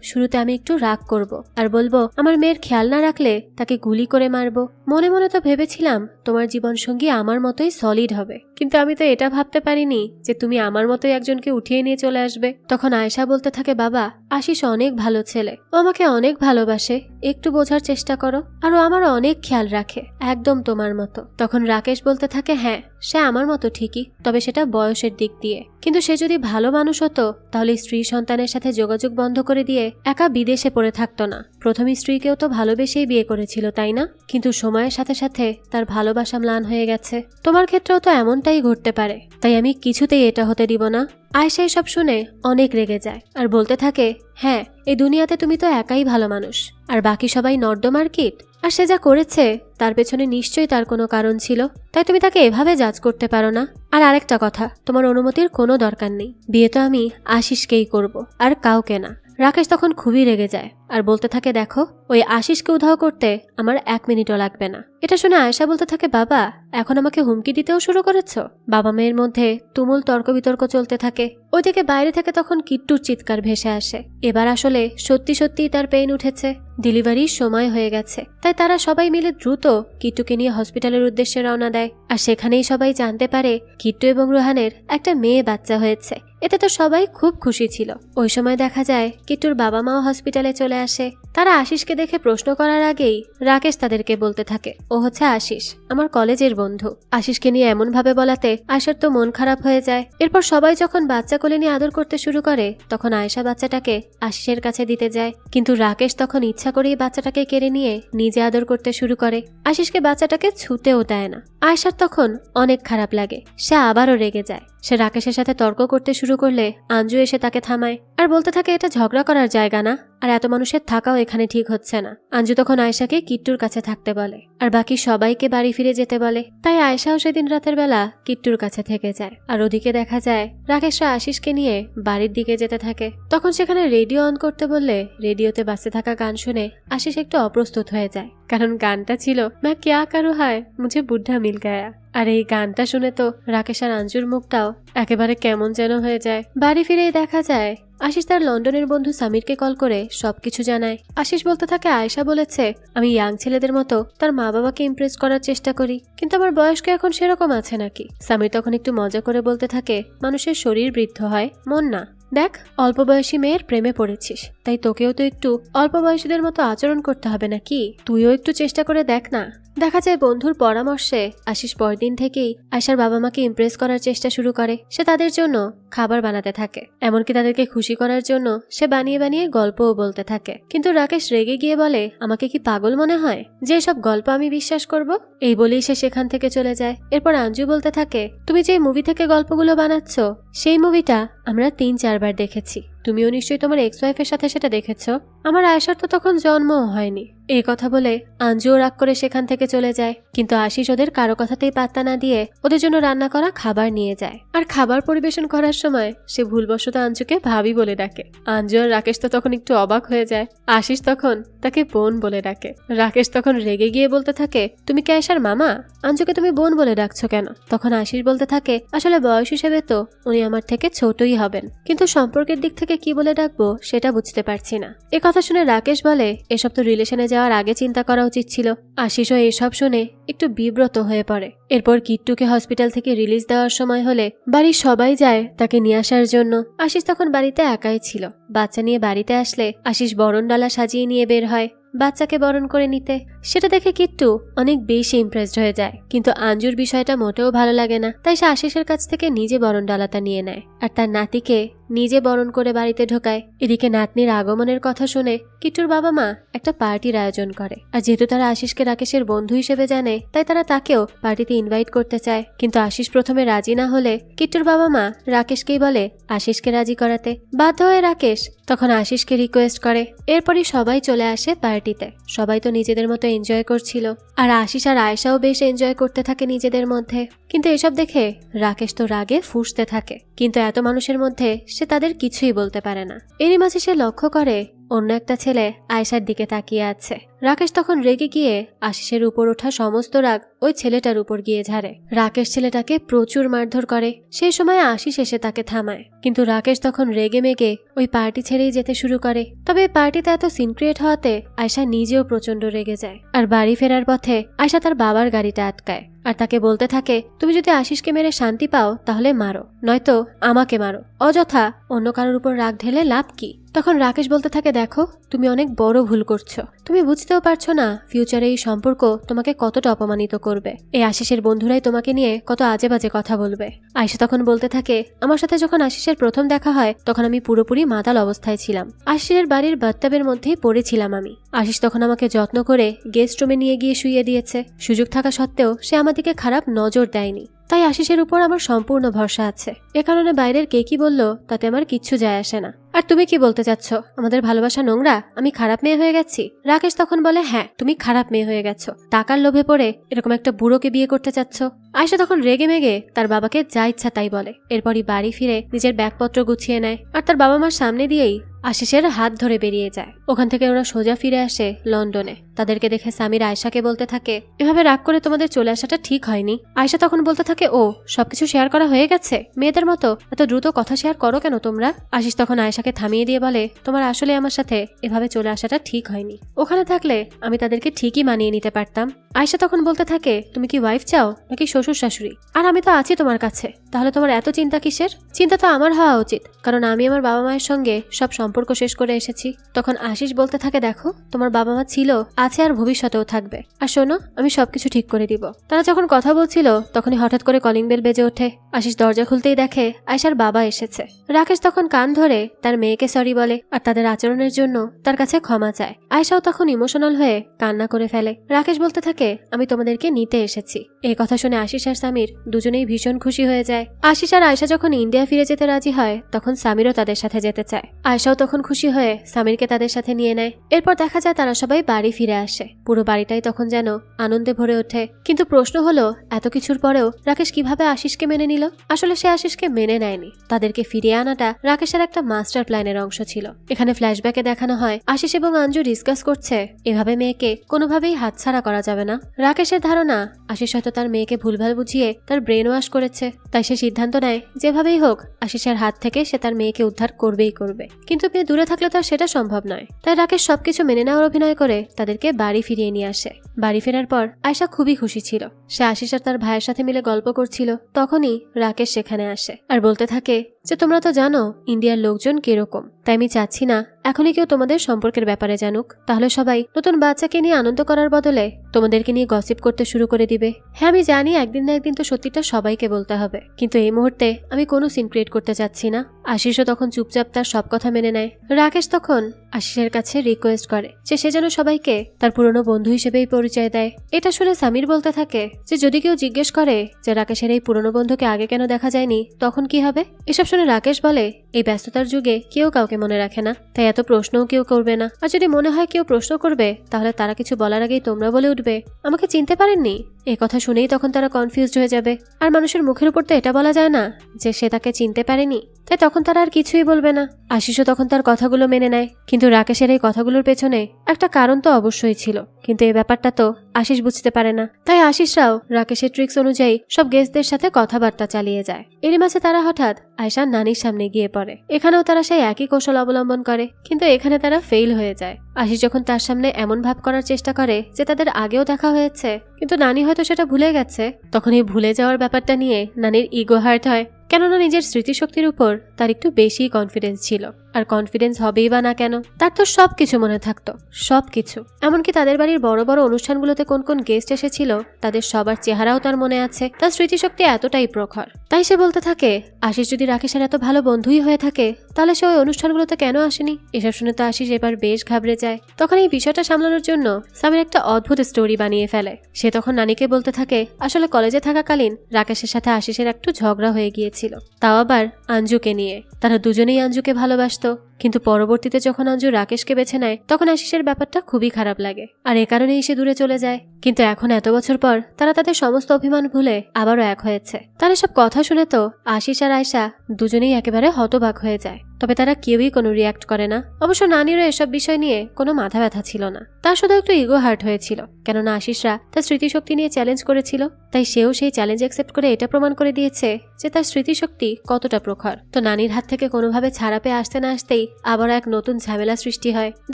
শুরুতে আমি একটু রাগ করব আর বলবো আমার মেয়ের খেয়াল না রাখলে তাকে গুলি করে মারবো। মনে মনে তো ভেবেছিলাম তোমার জীবনসঙ্গী আমার মতোই সলিড হবে, কিন্তু আমি তো এটা ভাবতে পারিনি যে তুমি আমার মতোই একজনকে উঠিয়ে নিয়ে চলে আসবে। তখন আয়েশা বলতে থাকে, বাবা আশিস অনেক ভালো ছেলে, ও আমাকে অনেক ভালোবাসে, একটু বোঝার চেষ্টা করো, আর ও আমার অনেক খেয়াল রাখে, একদম তোমার মতো। তখন রাকেশ বলতে থাকে, হ্যাঁ সে আমার মতো ঠিকই, তবে সেটা বয়সের দিক দিয়ে। কিন্তু সে যদি ভালো মানুষ হতো তাহলে স্ত্রী সন্তানের সাথে যোগাযোগ বন্ধ করে দিয়ে একা বিদেশে পড়ে থাকতো না। প্রথম স্ত্রীকেও তো ভালোবেসেই বিয়ে করেছিল, তাই না? কিন্তু সময়ের সাথে সাথে তার ভালোবাসা ম্লান হয়ে গেছে। তোমার ক্ষেত্রেও তো এমনটাই ঘটতে পারে, তাই আমি কিছুতেই এটা হতে দিব না। আয়েশা এসব শুনে অনেক রেগে যায় আর বলতে থাকে, হ্যাঁ এই দুনিয়াতে তুমি তো একাই ভালো মানুষ, আর বাকি সবাই নর্দমার কীট। আর সে যা করেছে তার পেছনে নিশ্চয়ই তার কোনো কারণ ছিল, তাই তুমি তাকে এভাবে জাজ করতে পারো না। আর আরেকটা কথা, তোমার অনুমতির কোনো দরকার নেই, বিয়ে তো আমি আশিসকেই করব, আর কাউকে না। রাকেশ তখন খুবই রেগে যায় আর বলতে থাকে, দেখো ওই আশিসকে উধাও করতে আমার 1 মিনিটও লাগবে না। এটা শুনে আয়েশা বলতে থাকে, বাবা এখন আমাকে হুমকি দিতেও শুরু করেছো? বাবা মেয়ের মধ্যে তুমুল তর্ক বিতর্ক চলতে থাকে। ওইদিকে বাইরে থেকে তখন কিট্টুর চিৎকার ভেসে আসে। এবার আসলে সত্যি সত্যিই তার পেইন উঠেছে, ডেলিভারির সময় হয়ে গেছে। তাই তারা সবাই মিলে দ্রুত কিট্টুকে নিয়ে হসপিটালের উদ্দেশ্যে রওনা দেয়। আর সেখানেই সবাই জানতে পারে কিট্টু এবং রোহানের একটা মেয়ে বাচ্চা হয়েছে। এতে তো সবাই খুব খুশি ছিল। ওই সময় দেখা যায় কিট্টুর বাবা মাও হসপিটালে চলে আসে। তারা আশিসকে দেখে প্রশ্ন করার আগেই রাকেশ তাদেরকে বলতে থাকে, ও হচ্ছে আশিস, আমার কলেজের বন্ধু। আশিসকে নিয়ে এমন ভাবে বলাতে আয়েশার তো মন খারাপ হয়ে যায়। এরপর সবাই যখন বাচ্চা কোলে নিয়ে আদর করতে শুরু করে তখন আয়েশা বাচ্চাটাকে আশিসের কাছে দিতে যায়, কিন্তু রাকেশ তখন ইচ্ছা করেই বাচ্চাটাকে কেড়ে নিয়ে নিজে আদর করতে শুরু করে। আশিসকে বাচ্চাটাকে ছুতেও দেয় না। আয়েশার তখন অনেক খারাপ লাগে, সে আবারও রেগে যায়। সে রাকেশের সাথে তর্ক করতে শুরু করলে আঞ্জু এসে তাকে থামায় আর বলতে থাকে, এটা ঝগড়া করার জায়গা না, আর এত মানুষের থাকাও এখানে ঠিক হচ্ছে না। আঞ্জু তখন আয়েশাকে কিট্টুর কাছে থাকতে বলে আর বাকি সবাইকে বাড়ি ফিরে যেতে বলে। তাই আয়েশাও সেদিন রাতের বেলা কিট্টুর কাছে থেকে যায়। আর ওদিকে দেখা যায় রাকেশরা আশিসকে নিয়ে বাড়ির দিকে যেতে থাকে। তখন সেখানে রেডিও অন করতে বললে রেডিওতে বাজতে থাকা গান শুনে আশিস একটু অপ্রস্তুত হয়ে যায়, কারণ গানটা ছিল मैं क्या करूं है मुझे बुढ़ा मिल गया। আর এই গানটা শুনে তো রাকেশ আর আঞ্জুর মুখটাও একেবারে কেমন যেন হয়ে যায়। বাড়ি ফিরেই দেখা যায় আশিস তার লন্ডনের বন্ধু সামিরকে কল করে সবকিছু জানায়। আশিস বলতে থাকে, আয়েশা বলেছে আমি ইয়াং ছেলেদের মতো তার মা বাবাকে ইমপ্রেস করার চেষ্টা করি, কিন্তু আমার বয়স কি এখন সেরকম আছে নাকি? সামির তখন একটু মজা করে বলতে থাকে, মানুষের শরীর বৃদ্ধ হয়, মন না। দেখ অল্প বয়সী মেয়ের প্রেমে পড়েছিস, তাই তোকেও তো একটু অল্প বয়সীদের মতো আচরণ করতে হবে নাকি? তুইও একটু চেষ্টা করে দেখ না। দেখা যায় বন্ধুর পরামর্শে আশিস পরদিন থেকেই আয়েশার বাবা মাকে ইমপ্রেস করার চেষ্টা শুরু করে। সে তাদের জন্য খাবার বানাতে থাকে, এমনকি তাদেরকে খুশি করার জন্য সে বানিয়ে বানিয়ে গল্পও বলতে থাকে। কিন্তু রাকেশ রেগে গিয়ে বলে, আমাকে কি পাগল মনে হয় যে সব গল্প আমি বিশ্বাস করব? এই বলেই সে সেখান থেকে চলে যায়। এরপর আঞ্জু বলতে থাকে, তুমি যে মুভি থেকে গল্পগুলো বানাচ্ছ সেই মুভিটা আমরা 3-4 বার দেখেছি, তুমিও নিশ্চয়ই তোমার এক্স ওয়াইফের সাথে সেটা দেখেছো। আমার আয়েশার তো তখন জন্মও হয়নি। এই কথা বলে আঞ্জুও রাগ করে সেখান থেকে চলে যায়। কিন্তু আশিস ওদের কারো কথাতেই পাত্তা না দিয়ে ওদের জন্য রান্না করা খাবার নিয়ে যায়। আর খাবার পরিবেশন করার সময় সে ভুলবশত আঞ্জুকে ভাবি বলে ডাকে। আঞ্জু আর রাকেশ তো তখন একটু অবাক হয়ে যায়। আশিস তখন তাকে বোন বলে ডাকে। রাকেশ তখন রেগে গিয়ে বলতে থাকে, তুমি কি আয়েশার মামা? আঞ্জুকে তুমি বোন বলে ডাকছো কেন? তখন আশিস বলতে থাকে, আসলে বয়স হিসেবে তো উনি আমার থেকে ছোটই হবেন, কিন্তু সম্পর্কের দিক থেকে কি বলে ডাকবো সেটা বুঝতে পারছি না। এ কথা শুনে রাকেশ বলে, এসব তো রিলেশনে যাওয়ার আগে চিন্তা করা উচিত ছিল। আশিসও এসব শুনে একটু বিব্রত হয়ে পড়ে। এরপর কিট্টুকে হসপিটাল থেকে রিলিজ দেওয়ার সময় হলে বাড়ির সবাই যায় তাকে নিয়ে আসার জন্য। আশিস তখন বাড়িতে একাই ছিল। বাচ্চা নিয়ে বাড়িতে আসলে আশিস বরণডালা সাজিয়ে নিয়ে বের হয় বাচ্চাকে বরণ করে নিতে। সেটা দেখে কিট্টু অনেক বেশি ইমপ্রেসড হয়ে যায়, কিন্তু আঞ্জুর বিষয়টা মোটেও ভালো লাগে না। তাই সে আশিসের কাছ থেকে নিজে বরণডালাটা নিয়ে নেয় আর তার নাতিকে নিজে বরণ করে বাড়িতে ঢোকায়। এদিকে নাতনির আগমনের কথা শুনে কিট্টুর বাবা মা একটা পার্টির আয়োজন করে। আর যেহেতু তারা আশিসকে রাকেশের বন্ধু হিসেবে জানে, তাই তারা তাকেও পার্টিতে ইনভাইট করতে চায়। কিন্তু আশিস প্রথমে রাজি না হলে কিট্টুর বাবা মা রাকেশকেই বলে আশিসকে রাজি করাতে। বাধ্য হয়ে রাকেশ তখন আশিসকে রিকোয়েস্ট করে। এরপরই সবাই চলে আসে পার্টিতে। সবাই তো নিজেদের মতো এনজয় করছিল, আর আশিস আর আয়েশাও বেশ এনজয় করতে থাকে নিজেদের মধ্যে। কিন্তু এসব দেখে রাকেশ তো রাগে ফুঁসতে থাকে, কিন্তু এত মানুষের মধ্যে সে তাদের কিছুই বলতে পারে না। এরই মাঝে সে লক্ষ্য করে অন্য একটা ছেলে আয়েশার দিকে তাকিয়ে আছে। রাকেশ তখন রেগে গিয়ে আশিসের উপর ওঠা সমস্ত রাগ ওই ছেলেটার উপর গিয়ে ঝাড়ে। রাকেশ ছেলেটাকে প্রচুর মারধর করে। সেই সময় আশিস এসে তাকে থামায়, কিন্তু রাকেশ তখন রেগে মেগে ওই পার্টি ছেড়েই যেতে শুরু করে। তবে পার্টিতে এত সিন ক্রিয়েট হওয়াতে আয়েশা নিজেও প্রচন্ড রেগে যায়। আর বাড়ি ফেরার পথে আয়েশা তার বাবার গাড়িটা আটকায় আর তাকে বলতে থাকে, তুমি যদি আশিসকে মেরে শান্তি পাও তাহলে মারো, নয়তো আমাকে মারো। অযথা অন্য কারোর উপর রাগ ঢেলে লাভ কি? তখন রাকেশ বলতে থাকে, দেখো তুমি অনেক বড় ভুল করছো। তুমি বুঝতেও পারছো না ফিউচারে এই সম্পর্ক তোমাকে কতটা অপমানিত করবে। এই আশিসের বন্ধুরাই তোমাকে নিয়ে কত আজে বাজে কথা বলবে। আয়েশা তখন বলতে থাকে, আমার সাথে যখন আশিসের প্রথম দেখা হয় তখন আমি পুরোপুরি মাতাল অবস্থায় ছিলাম। আশিসের বাড়ির বাথটাবের মধ্যেই পড়েছিলাম আমি। আশিস তখন আমাকে যত্ন করে গেস্ট রুমে নিয়ে গিয়ে শুইয়ে দিয়েছে। সুযোগ থাকা সত্ত্বেও সে আমার দিকে খারাপ নজর দেয়নি। তাই আশিসের উপর আমার সম্পূর্ণ ভরসা আছে। এ কারণে বাইরের কে কি বললো তাতে আমার কিচ্ছু যায় আসে না। আর তুমি কি বলতে চাচ্ছ, আমাদের ভালোবাসা নোংরা, আমি খারাপ মেয়ে হয়ে গেছি? রাকেশ তখন বলে, হ্যাঁ তুমি খারাপ মেয়ে হয়ে গেছো, টাকার লোভে পড়ে এরকম একটা বুড়োকে বিয়ে করতে চাচ্ছ। আয়েশা তখন রেগে মেগে তার বাবাকে যা ইচ্ছা তাই বলে। এরপরই বাড়ি ফিরে নিজের ব্যাগপত্র গুছিয়ে নেয় আর তার বাবা মার সামনে দিয়েই আশিসের হাত ধরে বেরিয়ে যায়। ওখান থেকে ওরা সোজা ফিরে আসে লন্ডনে। তাদেরকে দেখে সামির আয়েশাকে বলতে থাকে, এভাবে রাগ করে তোমাদের চলে আসাটা ঠিক হয়নি। আয়েশা তখন বলতে থাকে, ও সবকিছু শেয়ার করা হয়ে গেছে? মেয়েদের মতো এত দ্রুত কথা শেয়ার করো কেন তোমরা? আশিস তখন আয়েশাকে থামিয়ে দিয়ে বলে, তোমার আসলে আমার সাথে এভাবে চলে আসাটা ঠিক হয়নি। ওখানে থাকলে আমি তাদেরকে ঠিকই মানিয়ে নিতে পারতাম। আয়েশা তখন বলতে থাকে, তুমি কি ওয়াইফ চাও নাকি শ্বশুর শাশুড়ি? আর আমি তো আছি তোমার কাছে, তাহলে তোমার এত চিন্তা কিসের? চিন্তা তো আমার হওয়া উচিত, কারণ আমি আমার বাবা মায়ের সঙ্গে সব সম্পর্ক শেষ করে এসেছি। তখন আশিস বলতে থাকে, দেখো তোমার বাবা মা ছিল, আছে আর ভবিষ্যতেও থাকবে। আর শোনো, আমি সবকিছু ঠিক করে দিব। তারা যখন কথা বলছিল তখনই হঠাৎ করে কলিং বেল বেজে ওঠে। আশিস দরজা খুলতেই দেখে আয়েশার বাবা এসেছে। রাকেশ তখন কান ধরে তার মেয়েকে সরি বলে আর তাদের আচরণের জন্য তার কাছে ক্ষমা চায়। আয়েশাও তখন ইমোশনাল হয়ে কান্না করে ফেলে। রাকেশ বলতে থাকে, আমি তোমাদেরকে নিতে এসেছি। এই কথা শুনে আশিস আর সামির দুজনেই ভীষণ খুশি হয়ে যায়। আশিস আর আয়েশা যখন ইন্ডিয়া ফিরে যেতে রাজি হয় তখন সামিরও তাদের সাথে যেতে চায়। আয়েশাও তখন খুশি হয়ে সামিরকে তাদের সাথে নিয়ে নেয়। এরপর দেখা যায় তারা সবাই বাড়ি ফিরে আসে। পুরো বাড়িটাই তখন যেন আনন্দে ভরে ওঠে। কিন্তু প্রশ্ন হলো, এত কিছুর পরেও রাকেশ কিভাবে আশিসকে মেনে নিল? আসলে সে আশিসকে মেনে নেয়নি। তাদেরকে ফিরিয়ে আনাটা রাকেশের একটা মাস্টার প্ল্যানের অংশ ছিল। এখানে ফ্ল্যাশব্যাকে দেখানো হয় আশিস এবং আঞ্জু ডিসকাস করছে এভাবে মেয়েকে কোনোভাবেই হাতছাড়া করা যাবে না। রাকেশের ধারণা আশিস হয়তো তার মেয়েকে ভুলভাল বুঝিয়ে তার ব্রেন ওয়াশ করেছে। তাই সে সিদ্ধান্ত নেয় যেভাবেই হোক আশিসের হাত থেকে সে তার মেয়েকে উদ্ধার করবেই করবে। কিন্তু মেয়ে দূরে থাকলে তো আর সেটা সম্ভব নয়। তাই রাকেশ সবকিছু মেনে নেওয়ার অভিনয় করে তাদেরকে বাড়ি ফিরিয়ে নিয়ে আসে। বাড়ি ফেরার পর আয়েশা খুবই খুশি ছিল। সে আশিস আর তার ভাইয়ের সাথে মিলে গল্প করছিল। তখনই রাকেশ সেখানে আসে আর বলতে থাকে যে, তোমরা তো জানো ইন্ডিয়ার লোকজন কিরকম, তাই আমি চাচ্ছি না এখনই কেউ তোমাদের সম্পর্কের ব্যাপারে জানুক। তাহলে সবাই নতুন বাচ্চাকে নিয়ে আনন্দ করার বদলে তোমাদেরকে নিয়ে গসিপ করতে শুরু করে দিবে। হ্যাঁ আমি জানি একদিন না একদিন তো সত্যিটা সবাইকে বলতে হবে, কিন্তু এই মুহূর্তে আমি কোনো সিন ক্রিয়েট করতে চাচ্ছি না। আশিসও তখন চুপচাপ তার সব কথা মেনে নেয়। রাকেশ তখন আশিসের কাছে রিকোয়েস্ট করে যে সে যেন সবাইকে তার পুরনো বন্ধু হিসেবেই পরিচয় দেয়। এটা শুনে সামির বলতে থাকে যে যদি কেউ জিজ্ঞেস করে যে রাকেশের এই পুরনো বন্ধুকে আগে কেন দেখা যায়নি তখন কি হবে? এসব শুনে রাকেশ বলে, এই ব্যস্ততার যুগে কেউ কাউকে মনে রাখে না, তাই এত প্রশ্নও কেউ করবে না। আর যদি মনে হয় কেউ প্রশ্ন করবে তাহলে তারা কিছু বলার আগেই তোমরা বলে উঠবে আমাকে চিনতে পারেননি। এই কথা শুনেই তখন তারা কনফিউজড হয়ে যাবে। আর মানুষের মুখের উপর তো এটা বলা যায় না যে সে তাকে চিনতে পারেনি, তাই তখন তারা আর কিছুই বলবে না। আশিসও তখন তার কথাগুলো মেনে নেয়। কিন্তু রাকেশের এই কথাগুলোর পেছনে একটা কারণ তো অবশ্যই ছিল, কিন্তু এই ব্যাপারটা তো আশিস বুঝতে পারে না। তাই আশিসরাও রাকেশের ট্রিক্স অনুযায়ী সব গেস্টদের সাথে কথাবার্তা চালিয়ে যায়। এরই মাঝে তারা হঠাৎ আয়েশার নানির সামনে গিয়ে পড়ে। এখানেও তারা সেই একই কৌশল অবলম্বন করে, কিন্তু এখানে তারা ফেল হয়ে যায়। আশিস যখন তার সামনে এমন ভাব করার চেষ্টা করে যে তাদের আগেও দেখা হয়েছে, কিন্তু নানি হয়তো সেটা ভুলে গেছে, তখন এই ভুলে যাওয়ার ব্যাপারটা নিয়ে নানির ইগো হার্ট হয়। কেননা নিজের স্মৃতিশক্তির উপর তার একটু বেশি কনফিডেন্স ছিল। আর কনফিডেন্স হবেই বা না কেন, তার তো সবকিছু মনে থাকতো, সবকিছু। এমনকি তাদের বাড়ির বড় বড় অনুষ্ঠানগুলোতে কোন কোন গেস্ট এসেছিল তাদের সবার চেহারাও তার মনে আছে। তার স্মৃতিশক্তি এতটাই প্রখর। তাই সে বলতে থাকে, আশিস যদি রাকেশের এত ভালো বন্ধুই হয়ে থাকে তাহলে সে ওই অনুষ্ঠানগুলোতে কেন আসেনি। এসব শুনে তো আশিস এবার বেশ ঘাবড়ে যায়। তখন এই বিষয়টা সামলানোর জন্য সামির একটা অদ্ভুত স্টোরি বানিয়ে ফেলে। সে তখন নানিকে বলতে থাকে, আসলে কলেজে থাকাকালীন রাকেশের সাথে আশিসের একটু ঝগড়া হয়ে গিয়েছিল, তাও আবার আঞ্জুকে নিয়ে। তারা দুজনেই আঞ্জুকে ভালোবাসতো, কিন্তু পরবর্তীতে যখন আঞ্জু রাকেশকে বেছে নেয় তখন আশিসের ব্যাপারটা খুবই খারাপ লাগে, আর এ কারণেই সে দূরে চলে যায়। কিন্তু এখন এত বছর পর তারা তাদের সমস্ত অভিমান ভুলে আবারও এক হয়েছে। তার এসব কথা শুনে তো আশিস আর আয়শা দুজনেই একেবারে হতবাক হয়ে যায়। তবে তারা কেউই কোনো রিয়াক্ট করে না। অবশ্য নানিরও এসব বিষয় নিয়ে কোনো মাথা ব্যথা ছিল না। তার শুধু একটু ইগো হার্ট হয়েছিল, কেননা আশিসরা তার স্মৃতিশক্তি নিয়ে চ্যালেঞ্জ করেছিল। তাই সেও সেই চ্যালেঞ্জ অ্যাকসেপ্ট করে এটা প্রমাণ করে দিয়েছে যে তার স্মৃতিশক্তি কতটা প্রখর। তো নানির হাত থেকে কোনোভাবে ছাড়া পেয়ে আসতে না আসতেই আবার এক নতুন ঝামেলা সৃষ্টি হয়।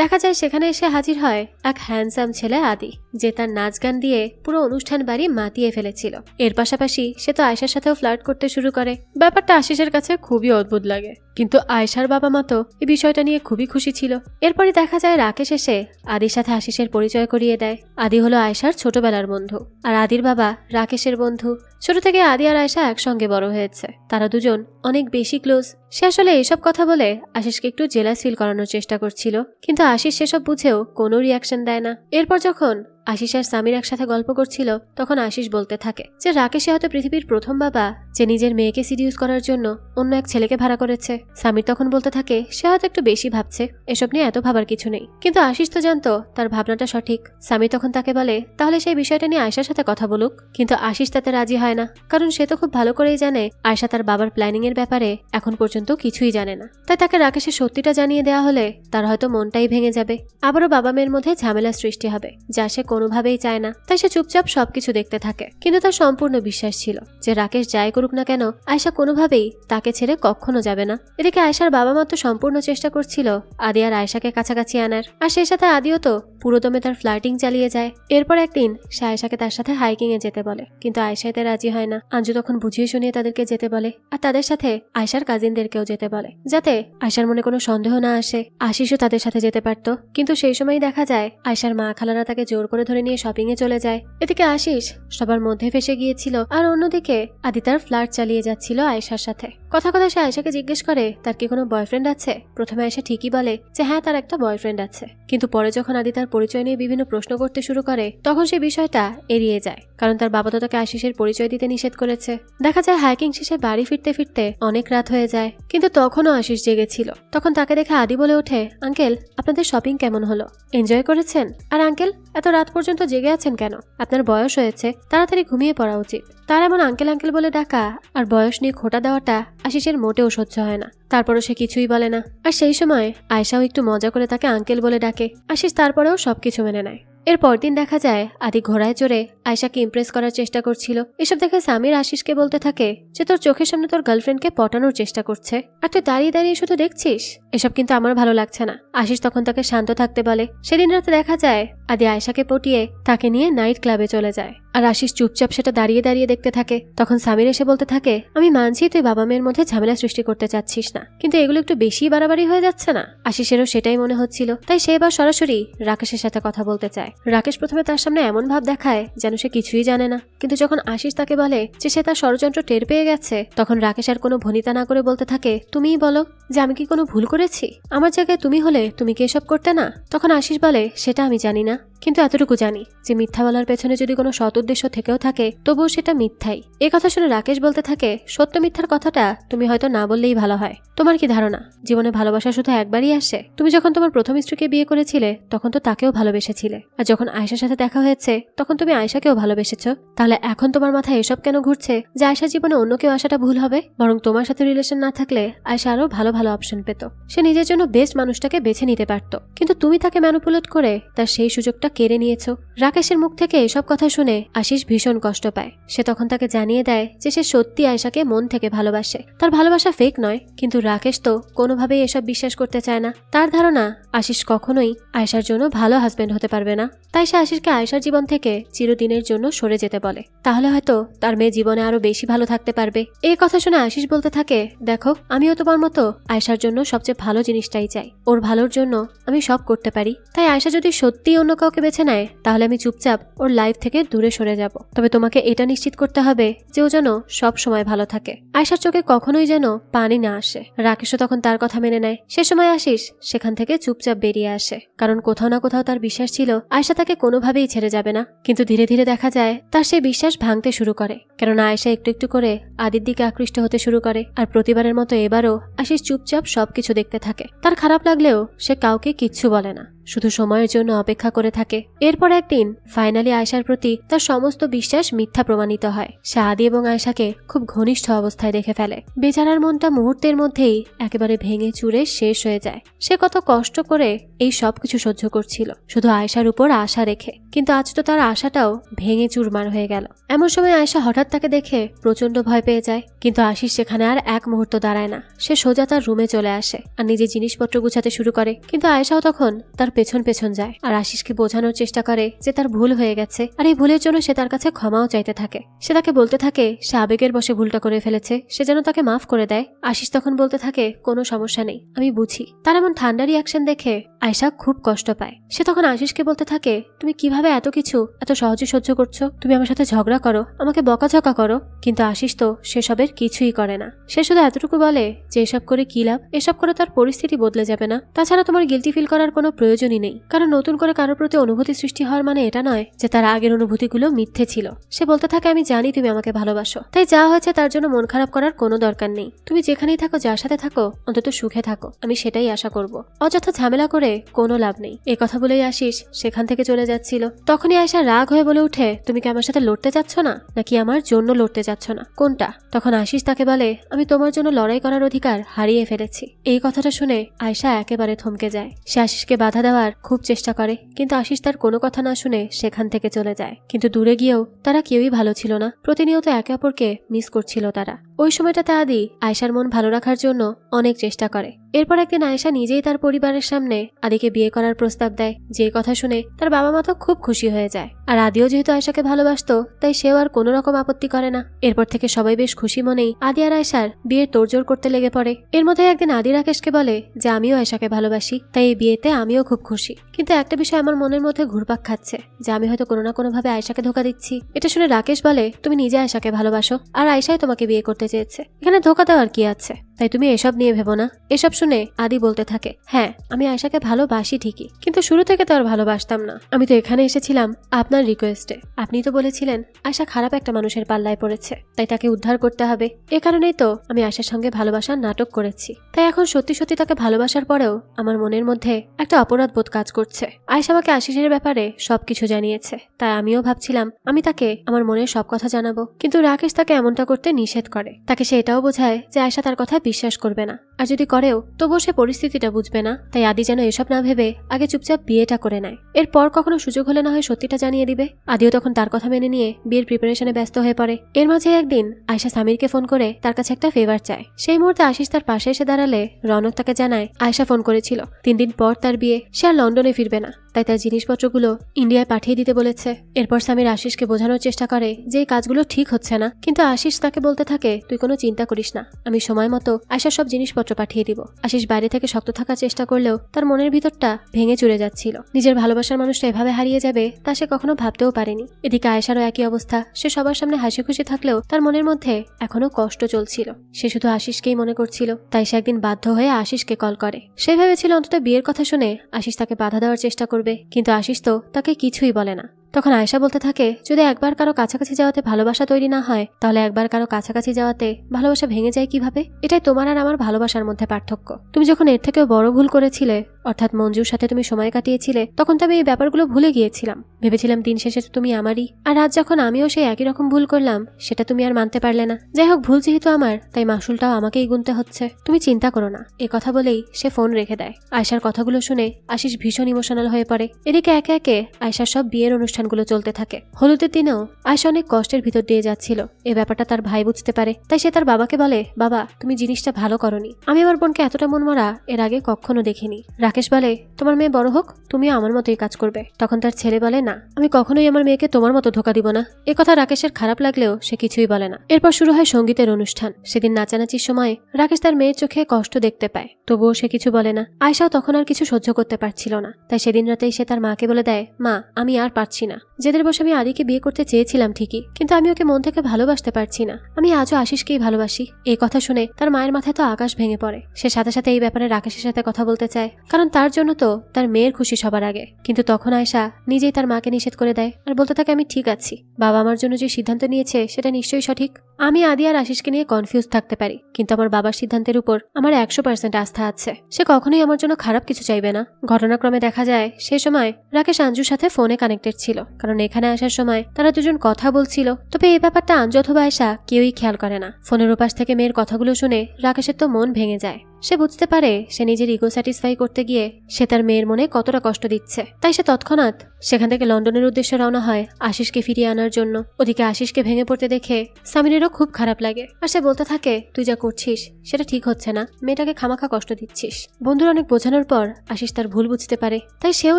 দেখা যায় সেখানে এসে হাজির হয় এক হ্যান্ডসাম ছেলে আদি, যে তার নাচ গান দিয়ে পুরো অনুষ্ঠান বাড়ি মাতিয়ে ফেলেছিল। এর পাশাপাশি সে তো আয়শার সাথেও ফ্লার্ট করতে শুরু করে। ব্যাপারটা আশিসের কাছে খুবই অদ্ভুত লাগে, কিন্তু আয়শার বাবা মা তো এই বিষয়টা নিয়ে খুবই খুশি ছিল। এরপরই দেখা যায় রাকেশ এসে আদির সাথে আশিসের পরিচয় করিয়ে দেয়। আদি হলো আয়শার ছোটবেলার বন্ধু, আর আদির বাবা রাকেশের বন্ধু। ছোট থেকে আদি আর আয়শা একসঙ্গে বড় হয়েছে, তারা দুজন অনেক বেশি ক্লোজ। সে আসলে এইসব কথা বলে আশিসকে একটু জেলাস ফিল করানোর চেষ্টা করছিল, কিন্তু আশিস সেসব বুঝেও কোনো রিয়াকশন দেয় না। এরপর যখন আশিস আর সামির একসাথে গল্প করছিল তখন আশিস বলতে থাকে যে রাকেশই হয়তো পৃথিবীর প্রথম বাবা যে নিজের মেয়েকে সিডিউস করার জন্য অন্য এক ছেলেকে ভাড়া করেছে। সামির তখন বলতে থাকে সে হয়তো একটু বেশি ভাবছে, এসব নিয়ে এত ভাবার কিছু নেই। কিন্তু আশিস তো জানতো তার ভাবনাটা সঠিক। সামির তখন তাকে বলে তাহলে সেই বিষয়টা নিয়ে আয়শার সাথে কথা বলুক, কিন্তু আশিস তাতে রাজি হয় না, কারণ সে তো খুব ভালো করেই জানে আয়শা তার বাবার প্ল্যানিং এর ব্যাপারে এখন পর্যন্ত কিছুই জানে না। তাই তাকে রাকেশের সত্যিটা জানিয়ে দেওয়া হলে তার হয়তো মনটাই ভেঙে যাবে, আবারও বাবা মেয়ের মধ্যে ঝামেলা সৃষ্টি হবে, যা সে কোনোভাবেই চায় না। তাই সে চুপচাপ সবকিছু দেখতে থাকে। কিন্তু তার সম্পূর্ণ বিশ্বাস ছিল যে রাকেশ যাই করুক না কেন আয়শা কোনোভাবেই তাকে ছেড়ে কখনো যাবে না। এদিকে আয়শার বাবা মা তো সম্পূর্ণ চেষ্টা করছিল আদি আর আয়শাকে কাছাকাছি আনার, আর সেই সাথে আদিও তো পুরোদমে তার ফ্লার্টিং চালিয়ে যায়। এরপর একদিন সে আয়শাকে তার সাথে হাইকিং এ যেতে বলে, কিন্তু আয়শা এতে রাজি হয় না। আঞ্জু তখন বুঝিয়ে শুনিয়ে তাদেরকে যেতে বলে, আর তাদের সাথে আয়শার কাজিনদেরকেও যেতে বলে, যাতে আয়শার মনে কোনো সন্দেহ না আসে। আশিসও তাদের সাথে যেতে পারত, কিন্তু সেই সময় দেখা যায় আয়শার মা খালারা তাকে জোর করে ধরে নিয়ে শপিং এ চলে যায়। এদিকে আশিস সবার মধ্যে ফেসে গিয়েছিল, আর অন্যদিকে আদি তার ফ্লার্ট চালিয়ে যাচ্ছিল আয়শার সাথে। কথা কথা সে আয়শাকে জিজ্ঞেস করে তার কি কোনো বয়ফ্রেন্ড আছে। প্রথমে আয়শা ঠিকই বলে যে হ্যাঁ তার একটা বয়ফ্রেন্ড আছে, কিন্তু পরে যখন আদি তার পরিচয় নিয়ে বিভিন্ন প্রশ্ন করতে শুরু করে তখন সে বিষয়টা এড়িয়ে যায়, কারণ তার বাবা তো তাকে আশিসের পরিচয় দিতে নিষেধ করেছে। দেখা যায় হাইকিং শেষে বাড়ি ফিরতে ফিরতে অনেক রাত হয়ে যায়, কিন্তু তখনও আশিস জেগেছিল। তখন তাকে দেখে আদি বলে ওঠে, আঙ্কেল আপনাদের শপিং কেমন হলো, এনজয় করেছেন? আর আঙ্কেল এত রাত পর্যন্ত জেগে আছেন কেন? আপনার বয়স হয়েছে, তাড়াতাড়ি ঘুমিয়ে পড়া উচিত। তার এমন আঙ্কেল আঙ্কেল বলে ডাকা আর বয়স নিয়ে খোঁটা দেওয়াটা আশিসের মোটেও সহ্য হয় না। তারপরও সে কিছুই বলে না। আর সেই সময় আয়শাও একটু মজা করে তাকে আঙ্কেল বলে ডাকে। আশিস তারপরেও সবকিছু মেনে নেয়। এর পরদিন দেখা যায় আদি ঘোড়ায় চড়ে আয়শাকে ইমপ্রেস করার চেষ্টা করছিল। এসব দেখে সামির আশিসকে বলতে থাকে যে তোর চোখের সামনে তোর গার্লফ্রেন্ডকে পটানোর চেষ্টা করছে, আর তুই দাঁড়িয়ে দাঁড়িয়ে শুধু দেখছিস, এসব কিন্তু আমার ভালো লাগছে না। আশিস তখন তাকে শান্ত থাকতে বলে। সেদিন রাতে দেখা যায় আদি আয়শাকে পটিয়ে তাকে নিয়ে নাইট ক্লাবে চলে যায়, আর আশিস চুপচাপ সেটা দাঁড়িয়ে দাঁড়িয়ে দেখতে থাকে। তখন সামির এসে বলতে থাকে, আমি মানছি তুই বাবা মেয়ের মধ্যে ঝামেলা সৃষ্টি করতে চাচ্ছিস না, কিন্তু এগুলো একটু বেশি বাড়াবাড়ি হয়ে যাচ্ছে না? আশিসেরও সেটাই মনে হচ্ছিল, তাই সে এবার সরাসরি রাকেশের সাথে কথা বলতে চায়। রাকেশ প্রথমে তার সামনে এমন ভাব দেখায় যেন সে কিছুই জানে না, কিন্তু যখন আশিস তাকে বলে যে সে তার ষড়যন্ত্র টের পেয়ে গেছে তখন রাকেশ আর কোনো ভনিতা না করে বলতে থাকে, তুমিই বলো যে আমি কি কোনো ভুল করেছি? আমার জায়গায় তুমি হলে তুমি কি এসব করতে না? তখন আশিস বলে, সেটা আমি জানি না, কিন্তু এতটুকু জানি যে মিথ্যা বলার পেছনে যদি কোনো সৎ উদ্দেশ্য থেকেও থাকে তবুও সেটা মিথ্যাই। এই কথা শুনে রাকেশ বলতে থাকে, সত্য মিথ্যার কথাটা তুমি হয়তো না বললেই ভালো হয়। তোমার কি ধারণা জীবনে ভালোবাসা শুধু একবারই আসে? তুমি যখন তোমার প্রথম স্ত্রীকে বিয়ে করেছিলে তখন তো তাকেও ভালোবেসেছিলে, আর যখন আয়শার সাথে দেখা হয়েছে তখন তুমি আয়শাকেও ভালোবেসেছো। তাহলে এখন তোমার মাথায় এসব কেন ঘুরছে যে আয়শার জীবনে অন্য কেউ আসাটা ভুল হবে? বরং তোমার সাথে রিলেশন না থাকলে আয়শা আরো ভালো ভালো অপশন পেত, সে নিজের জন্য বেস্ট মানুষটাকে বেছে নিতে পারত, কিন্তু তুমি তাকে ম্যানিপুলেট করে তার সেই সুযোগটা কেড়ে নিয়েছো। রাকেশের মুখ থেকে এসব কথা শুনে আশিস ভীষণ কষ্ট পায়। সে তখন তাকে জানিয়ে দেয় যে সে সত্যি আয়েশাকে মন থেকে ভালোবাসে, তার ভালোবাসা ফেক নয়। কিন্তু রাকেশ তো কোনোভাবেই এসব বিশ্বাস করতে চায় না। তার ধারণা আশিস কখনোই আয়েশার জন্য ভালো হাজবেন্ড হতে পারবে না। তাই সে আশিসকে আয়েশার জীবন থেকে চিরদিনের জন্য সরে যেতে বলে। তাহলে হয়তো তার মেয়ে জীবনে আরো বেশি ভালো থাকতে পারবে। এই কথা শুনে আশিস বলতে থাকে, দেখো আমিও তোমার মতো আয়েশার জন্য সবচেয়ে ভালো জিনিসটাই চাই। ওর ভালোর জন্য আমি সব করতে পারি। তাই আয়েশা যদি সত্যিই অন্য কাউকে বেছে নেয় তাহলে আমি চুপচাপ ওর লাইফ থেকে দূরে সরে যাব। তবে তোমাকে এটা নিশ্চিত করতে হবে যে ও যেন সব সময় ভালো থাকে। আয়েশার চোখে কখনোই যেন পানি না আসে। রাকেশও তখন তার কথা মেনে নেয়। সে সময় আশিস সেখান থেকে চুপচাপ বেরিয়ে আসে, কারণ কোথাও না কোথাও তার বিশ্বাস ছিল আয়েশা তাকে কোনোভাবেই ছেড়ে যাবে না। কিন্তু ধীরে ধীরে দেখা যায় তার সেই বিশ্বাস ভাঙতে শুরু করে, কেননা আয়েশা একটু একটু করে আদির দিকে আকৃষ্ট হতে শুরু করে। আর প্রতিবারের মতো এবারও আশিস চুপচাপ সবকিছু দেখতে থাকে। তার খারাপ লাগলেও সে কাউকে কিচ্ছু বলে না, শুধু সময়ের জন্য অপেক্ষা করে থাকে। এরপর একদিন ফাইনালি আয়েশার প্রতি তার সমস্ত বিশ্বাস মিথ্যা প্রমাণিত হয়। সে আদি এবং আয়েশাকে খুব ঘনিষ্ঠ অবস্থায় দেখে ফেলে। বেচারার মনটা মুহূর্তের মধ্যেই একেবারে ভেঙে চুরে শেষ হয়ে যায়। সে কত কষ্ট করে এই সবকিছু সহ্য করছিল শুধু আয়েশার উপর আশা রেখে, কিন্তু আজ তো তার আশাটাও ভেঙে চুরমার হয়ে গেল। এমন সময় আয়েশা হঠাৎ তাকে দেখে প্রচন্ড ভয় পেয়ে যায়, কিন্তু আশিস সেখানে আর এক মুহূর্ত দাঁড়ায় না। সে সোজা তার রুমে চলে আসে আর নিজের জিনিসপত্র গুছাতে শুরু করে। কিন্তু আয়েশাও তখন তার পেছন পেছন যায় আর আশিসকে বোঝানোর চেষ্টা করে যে তার ভুল হয়ে গেছে, আর এই ভুলের জন্য সে তার কাছে ক্ষমাও চাইতে থাকে। সে তাকে বলতে থাকে সে আবেগের বশে ভুলটা করে ফেলেছে, সে যেন তাকে মাফ করে দেয়। আশিস তখন বলতে থাকে কোনো সমস্যা নেই, আমি বুঝি। তার এমন ঠান্ডা রিয়াকশন দেখে আয়েশা খুব কষ্ট পায়। সে তখন আশিসকে বলতে থাকে, তুমি কিভাবে এত কিছু এত সহজে সহ্য করছো? তুমি আমার সাথে ঝগড়া করো, আমাকে বকাঝকা করো, কিন্তু আশিস তো সেসবের কিছুই করে না। সে শুধু এতটুকু বলে যে এসব করে কি লাভ, এসব করে তার পরিস্থিতি বদলে যাবে না। তাছাড়া তোমার গিলটি ফিল করার কোনো প্রয়োজনই নেই, কারণ নতুন করে কারোর প্রতি অনুভূতি সৃষ্টি হওয়ার মানে এটা নয় যে তার আগের অনুভূতিগুলো মিথ্যে ছিল। সে বলতে থাকে, আমি জানি তুমি আমাকে ভালোবাসো, তাই যা হয়েছে তার জন্য মন খারাপ করার কোনো দরকার নেই। তুমি যেখানেই থাকো, যার সাথে থাকো, অন্তত সুখে থাকো, আমি সেটাই আশা করব। অযথা ঝামেলা করে কোনো লাভ নেই। এই কথা বলেই আশিস সেখান থেকে চলে যাচ্ছিল। তখনই আয়েশা রাগ হয়ে বলে উঠে, তুমি কি আমার সাথে লড়তে চাচ্ছ না, নাকি আমার জন্য লড়তে চাচ্ছ না, কোনটা? তখন আশিস তাকে বলে, আমি তোমার জন্য লড়াই করার অধিকার হারিয়ে ফেলেছি। এই কথাটা শুনে আয়েশা একেবারে থমকে যায়। সে আশিসকে বাধা দেওয়ার খুব চেষ্টা করে, কিন্তু আশিস তার কোনো কথা না শুনে সেখান থেকে চলে যায়। কিন্তু দূরে গিয়েও তারা কেউই ভালো ছিল না। প্রতিনিয়ত একে অপরকে মিস করছিল তারা। ওই সময়টাতে আদি আয়েশার মন ভালো রাখার জন্য অনেক চেষ্টা করে। এরপর একদিন আয়েশা নিজেই তার পরিবারের সামনে আদিকে বিয়ে করার প্রস্তাব দেয়। যে কথা শুনে তার বাবা মা তো খুব খুশি হয়ে যায়। আর আদিও যেহেতু আয়েশাকে ভালোবাসতো, তাই সেও আর কোনো রকম আপত্তি করে না। এরপর থেকে সবাই বেশ খুশি মনেই আদি আর আয়েশার বিয়ের তোড়জোড় করতে লেগে পড়ে। এর মধ্যে একদিন আদি রাকেশকে বলে যে আমিও আয়েশাকে ভালোবাসি, তাই এই বিয়েতে আমিও খুব খুশি। কিন্তু একটা বিষয় আমার মনের মধ্যে ঘুরপাক খাচ্ছে, যে আমি হয়তো কোনো না কোনো ভাবে আয়েশাকে ধোকা দিচ্ছি। এটা শুনে রাকেশ বলে, তুমি নিজে আয়েশাকে ভালোবাসো, আর আয়েশাই তোমাকে বিয়ে করতে চেয়েছে, এখানে ধোকা দেওয়ার কি আছে? তাই তুমি এসব নিয়ে ভেবো না। এসব শুনে আদি বলতে থাকে, হ্যাঁ আমি আয়েশাকে ভালোবাসি ঠিকই, কিন্তু শুরু থেকে তো আর ভালোবাসতাম না। আমি তো এখানে এসেছিলাম আপনার রিকোয়েস্টে। আপনি তো বলেছিলেন আয়েশা খারাপ একটা মানুষের পাল্লায় পড়েছে, তাই তাকে উদ্ধার করতে হবে। এ কারণেই তো আমি আয়েশার সঙ্গে ভালোবাসার নাটক করেছি। তাই এখন সত্যি সত্যি তাকে ভালোবাসার পরেও আমার মনের মধ্যে একটা অপরাধ বোধ কাজ করছে। আয়েশা আমাকে আশিসের ব্যাপারে সবকিছু জানিয়েছে, তাই আমিও ভাবছিলাম আমি তাকে আমার মনের সব কথা জানাবো। কিন্তু রাকেশ তাকে এমনটা করতে নিষেধ করে। তাকে সে এটাও বোঝায় যে আয়েশা তার কথা বিশ্বাস করবে না, আর যদি করেও তবুও সে পরিস্থিতিটা বুঝবে না। তাই আদি যেন এসব না ভেবে আগে চুপচাপ বিয়েটা করে নেয়। এরপর কখনো সুযোগ হলে না হয় সত্যিটা জানিয়ে দিবে। আদিও তখন তার কথা মেনে নিয়ে বিয়ের প্রিপারেশনে ব্যস্ত হয়ে পড়ে। এর মাঝে একদিন আয়েশা সামিরকে ফোন করে তার কাছে একটা ফেভার চায়। সেই মুহূর্তে আশিস তার পাশে এসে দাঁড়ালে রনক তাকে জানায় আয়েশা ফোন করেছিল, 3 দিন পর তার বিয়ে, সে আর লন্ডনে ফিরবে না, তাই তার জিনিসপত্রগুলো ইন্ডিয়ায় পাঠিয়ে দিতে বলেছে। এরপর সামির আশিসকে বোঝানোর চেষ্টা করে যে এই কাজগুলো ঠিক হচ্ছে না, কিন্তু আশিস তাকে বলতে থাকে, তুই কোনো চিন্তা করিস না, আমি সময় মতো আয়েশার সব জিনিসপত্র পাঠিয়ে দিব। আশিস বাইরে থেকে শক্ত থাকার চেষ্টা করলেও তার মনের ভিতরটা ভেঙে চুরে যাচ্ছিল। নিজের ভালোবাসার মানুষটা এভাবে হারিয়ে যাবে তা সে কখনো ভাবতেও পারেনি। এদিকে আয়েশারও একই অবস্থা। সে সবার সামনে হাসি খুশি থাকলেও তার মনের মধ্যে এখনো কষ্ট চলছিল। সে শুধু আশিসকেই মনে করছিল। তাই সে একদিন বাধ্য হয়ে আশিসকে কল করে। সে ভেবেছিল অন্তত বিয়ের কথা শুনে আশিস তাকে বাধা দেওয়ার চেষ্টা করবে, কিন্তু আশিস তো তাকে কিছুই বলে না। তখন আয়েশা বলতে থাকে, যদি একবার কারো কাছাকাছি যাওয়াতে ভালোবাসা তৈরি না হয়, তাহলে একবার কারো কাছাকাছি যাওয়াতে ভালোবাসা ভেঙে যায় কিভাবে? এটাই তোমার আর আমার ভালোবাসার মধ্যে পার্থক্য। তুমি যখন এর থেকেও বড় ভুল করেছিলে অর্থাৎ মঞ্জুর সাথে তুমি সময় কাটিয়েছিলে, তখন তো আমি এই ব্যাপারগুলো ভুলে গিয়েছিলাম। ভেবেছিলাম দিন শেষে তো তুমি আমারই। আর আজ যখন আমিও সেই একই রকম ভুল করলাম, সেটা তুমি আর মানতে পারলে না। যাই হোক, ভুল যেহেতু আমার, তাই মাসুলটাও আমাকেই গুনতে হচ্ছে। তুমি চিন্তা করো না। এ কথা বলেই সে ফোন রেখে দেয়। আয়শার কথাগুলো শুনে আশিস ভীষণ ইমোশনাল হয়ে পড়ে। এদিকে একে একে আয়শার সব বিয়ের অনুষ্ঠানগুলো চলতে থাকে। হলুদের দিনেও আয়শা অনেক কষ্টের ভিতর দিয়ে যাচ্ছিল। এ ব্যাপারটা তার ভাই বুঝতে পারে, তাই সে তার বাবাকে বলে, বাবা তুমি জিনিসটা ভালো করনি। আমি আমার বোনকে এতটা মন মরা এর আগে কখনো দেখিনি। রাকেশ বলে, তোমার মেয়ে বড় হোক, তুমিও আমার মতোই কাজ করবে। তখন তার ছেলে বলে, না, আমি কখনোই আমার মেয়েকে তোমার মতো ধোকা দিব না। এ কথা রাকেশের খারাপ লাগলেও সে কিছুই বলে না। এরপর শুরু হয় সঙ্গীতের অনুষ্ঠান। সেদিন নাচানাচির সময় রাকেশ তার মেয়ের চোখে কষ্ট দেখতে পায়, তবুও সে কিছু বলে না। আয়শাও তখন আর কিছু সহ্য করতে পারছিল না, তাই সেদিন রাতেই সে তার মাকে বলে দেয়, মা আমি আর পারছি না। জেদের বসে আমি আদিকে বিয়ে করতে চেয়েছিলাম ঠিকই, কিন্তু আমি ওকে মন থেকে ভালোবাসতে পারছি না। আমি আজও আশিসকেই ভালোবাসি। এই কথা শুনে তার মায়ের মাথায় তো আকাশ ভেঙে পড়ে। সে সাথে সাথে এই ব্যাপারে রাকেশের সাথে কথা বলতে চায়, কারণ তার জন্য তো তার মেয়ের খুশি সবার আগে। কিন্তু তখন আয়শা নিজেই তার মাকে নিষেধ করে দেয় আর বলতে থাকে, আমি ঠিক আছি। বাবা আমার জন্য যে সিদ্ধান্ত নিয়েছে সেটা নিশ্চয়ই সঠিক। আমি আদি আর আশিসকে নিয়ে কনফিউজ থাকতে পারি, কিন্তু আমার বাবার সিদ্ধান্তের উপর আমার 100% আস্থা আছে। সে কখনোই আমার জন্য খারাপ কিছু চাইবে না। ঘটনাক্রমে দেখা যায় সে সময় রাকেশ আঞ্জুর সাথে ফোনে কানেক্টেড ছিল, কারণ এখানে আসার সময় তারা দুজন কথা বলছিল। তবে এই ব্যাপারটা আঞ্জু অথবা আয়শা কেউই খেয়াল করে না। ফোনের ওপাশ থেকে মেয়ের কথাগুলো শুনে রাকেশের তো মন ভেঙে যায়। সে বুঝতে পারে সে নিজের ইগো স্যাটিসফাই করতে গিয়ে সে তার মেয়ের মনে কতটা কষ্ট দিচ্ছে। তাই সে তৎক্ষণাৎ সেখান থেকে লন্ডনের উদ্দেশ্যে রওনা হয় আশিসকে ফিরিয়ে আনার জন্য। ওদিকে আশিসকে ভেঙে পড়তে দেখে সামিরেরও খুব খারাপ লাগে, আর সে বলতে থাকে, তুই যা করছিস সেটা ঠিক হচ্ছে না, মেয়েটাকে খামাখা কষ্ট দিচ্ছিস। বন্ধুর অনেক বোঝানোর পর আশিস তার ভুল বুঝতে পারে, তাই সেও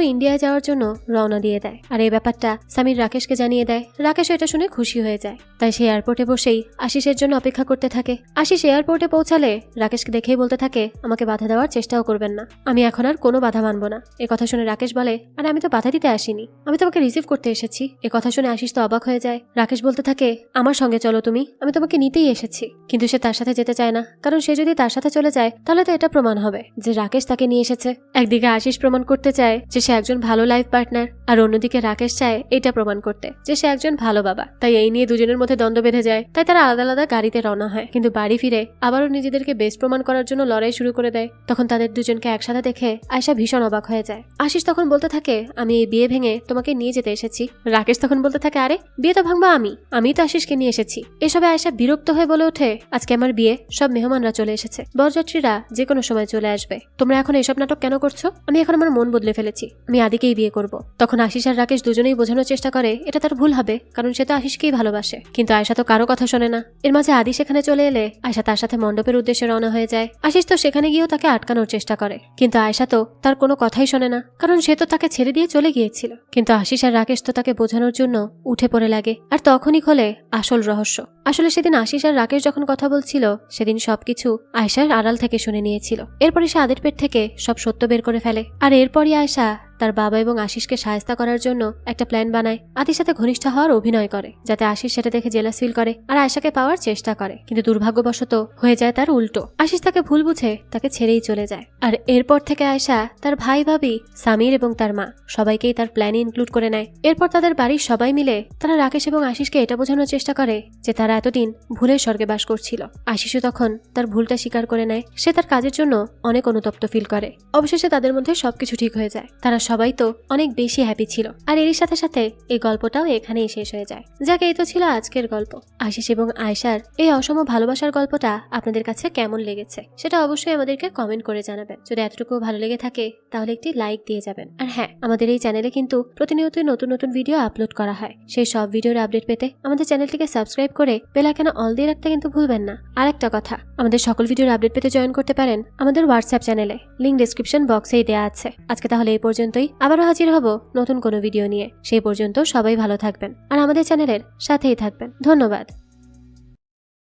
ইন্ডিয়ায় যাওয়ার জন্য রওনা দিয়ে দেয়। আর এই ব্যাপারটা সামির রাকেশকে জানিয়ে দেয়। রাকেশও এটা শুনে খুশি হয়ে যায়, তাই সে এয়ারপোর্টে বসেই আশিসের জন্য অপেক্ষা করতে থাকে। আশিস এয়ারপোর্টে পৌঁছালে রাকেশকে দেখেই বলতে থাকে, আমাকে বাধা দেওয়ার চেষ্টাও করবেন না, আমি এখন আর কোনো বাধা মানব না। এ কথা শুনে রাকেশ বলে, আরে আমি তো বাধা দিতে আসিনি, আমি তোমাকে রিসিভ করতে এসেছি। এ কথা শুনে আশিস তো অবাক হয়ে যায়। রাকেশ বলতে থাকে, আমার সঙ্গে চলো তুমি, আমি তোমাকে নিতেই এসেছি। কিন্তু সে তার সাথে যেতে চায় না, কারণ সে যদি তার সাথে চলে যায় তাহলে তো এটা প্রমাণ হবে যে রাকেশ তাকে নিয়ে এসেছে। একদিকে আশিস প্রমাণ করতে চায় যে সে একজন ভালো লাইফ পার্টনার, আর অন্যদিকে রাকেশ চায় এটা প্রমাণ করতে যে সে একজন ভালো বাবা। তাই এই নিয়ে দুজনের মধ্যে দ্বন্দ্ব বেঁধে যায়। তাই তারা আলাদা আলাদা গাড়িতে রওনা হয়, কিন্তু বাড়ি ফিরে আবারও নিজেদেরকে বেস্ট প্রমাণ করার জন্য লড়াই শুরু করে দেয়। তখন তাদের দুজনকে একসাথে দেখে আয়শা ভীষণ অবাক হয়ে যায়। আশিস তখন বলতে থাকে, আমি এই বিয়ে ভেঙে তোমাকে নিয়ে যেতে এসেছি। রাকেশ তখন বলতে থাকে, আরে বিয়ে তো ভাঙবো আমি তো আশিসকে নিয়ে এসেছি। এসবে আয়শা বিরক্ত হয়ে বলে ওঠে, আজকে আমার বিয়ে, সব মেহমানরা চলে এসেছে, বরযাত্রীরা যে কোনো সময় চলে আসবে, তোমরা এখন এসব নাটক কেন করছো? আমি এখন আমার মন বদলে ফেলেছি, আমি আদিকেই বিয়ে করব। তখন আশিস আর রাকেশ দুজনেই বোঝানোর চেষ্টা করে এটা তার ভুল হবে, কারণ সে তো আশিসকেই ভালোবাসে। কিন্তু আয়শা তো কারো কথা শোনে না। এর মাঝে আদি সেখানে চলে এলে আয়শা তার সাথে মণ্ডপের উদ্দেশ্যে রওনা হয়ে যায়। আশিস তো সেখানে গিয়েও তাকে আটকানোর চেষ্টা করে, কিন্তু আয়শা তো তার কোনো কথাই শোনে না, কারণ সে তো তাকে ছেড়ে দিয়ে চলে গিয়েছিল। কিন্তু আশিস আর রাকেশ তো তাকে বোঝানোর জন্য উঠে পড়ে লাগে। আর তখনই খোলে আসল রহস্য। আসলে সেদিন আশিস আর রাকেশ যখন কথা বলছিল, সেদিন সবকিছু আয়শার আড়াল থেকে শুনে নিয়েছিল। এরপরে সে আদির পেট থেকে সব সত্য বের করে ফেলে। আর এরপরই আয়শা তার বাবা এবং আশিসকে সাহায্য করার জন্য একটা প্ল্যান বানায়। আদির সাথে ঘনিষ্ঠ হওয়ার অভিনয় করে, যাতে আশিস সেটা দেখে জেলাস ফিল করে আর আয়শাকে পাওয়ার চেষ্টা করে। কিন্তু দুর্ভাগ্যবশত হয়ে যায় তার উল্টো। আশিস তাকে ভুল বুঝে তাকে ছেড়েই চলে যায়। আর এরপর থেকে আয়শা তার ভাই ভাবি সামির এবং তার মা সবাইকেই তার প্ল্যানে ইনক্লুড করে নেয়। এরপর তাদের বাড়ির সবাই মিলে তারা রাকেশ এবং আশিসকে এটা বোঝানোর চেষ্টা করে যে তারা এতদিন ভুলের স্বর্গে বাস করছিল। আশিসও তখন তার ভুলটা স্বীকার করে নেয়। সে তার কাজের জন্য অনেক অনুতপ্ত ফিল করে। অবশেষে তাদের মধ্যে সবকিছু ঠিক হয়ে যায়। তারা সবাই তো অনেক বেশি হ্যাপি ছিল। আর এরই সাথে সাথে এই গল্পটাও এখানেই শেষ হয়ে যায়। যাক, এই তো ছিল আজকের গল্প। আশিস এবং আয়শার এই অসম ভালোবাসার গল্পটা আপনাদের কাছে কেমন লেগেছে সেটা অবশ্যই আমাদেরকে কমেন্ট করে জানাবেন। যদি এতটুকু ভালো লেগে থাকে তাহলে একটি লাইক দিয়ে যাবেন। আর হ্যাঁ, আমাদের এই চ্যানেলে কিন্তু প্রতিনিয়তই নতুন নতুন ভিডিও আপলোড করা হয়। সেই সব ভিডিওর আপডেট পেতে আমাদের চ্যানেলটিকে সাবস্ক্রাইব করে বেল আইকনে অল দিয়ে রাখতে কিন্তু ভুলবেন না। আর একটা কথা, আমাদের সকল ভিডিওর আপডেট পেতে জয়েন করতে পারেন আমাদের হোয়াটসঅ্যাপ চ্যানেলে, লিংক ডেসক্রিপশন বক্সেই দেওয়া আছে। আজকে তাহলে এই পর্যন্তই, আবারও হাজির হব নতুন কোনো ভিডিও নিয়ে। সেই পর্যন্ত সবাই ভালো থাকবেন আর আমাদের চ্যানেলের সাথেই থাকবেন। ধন্যবাদ।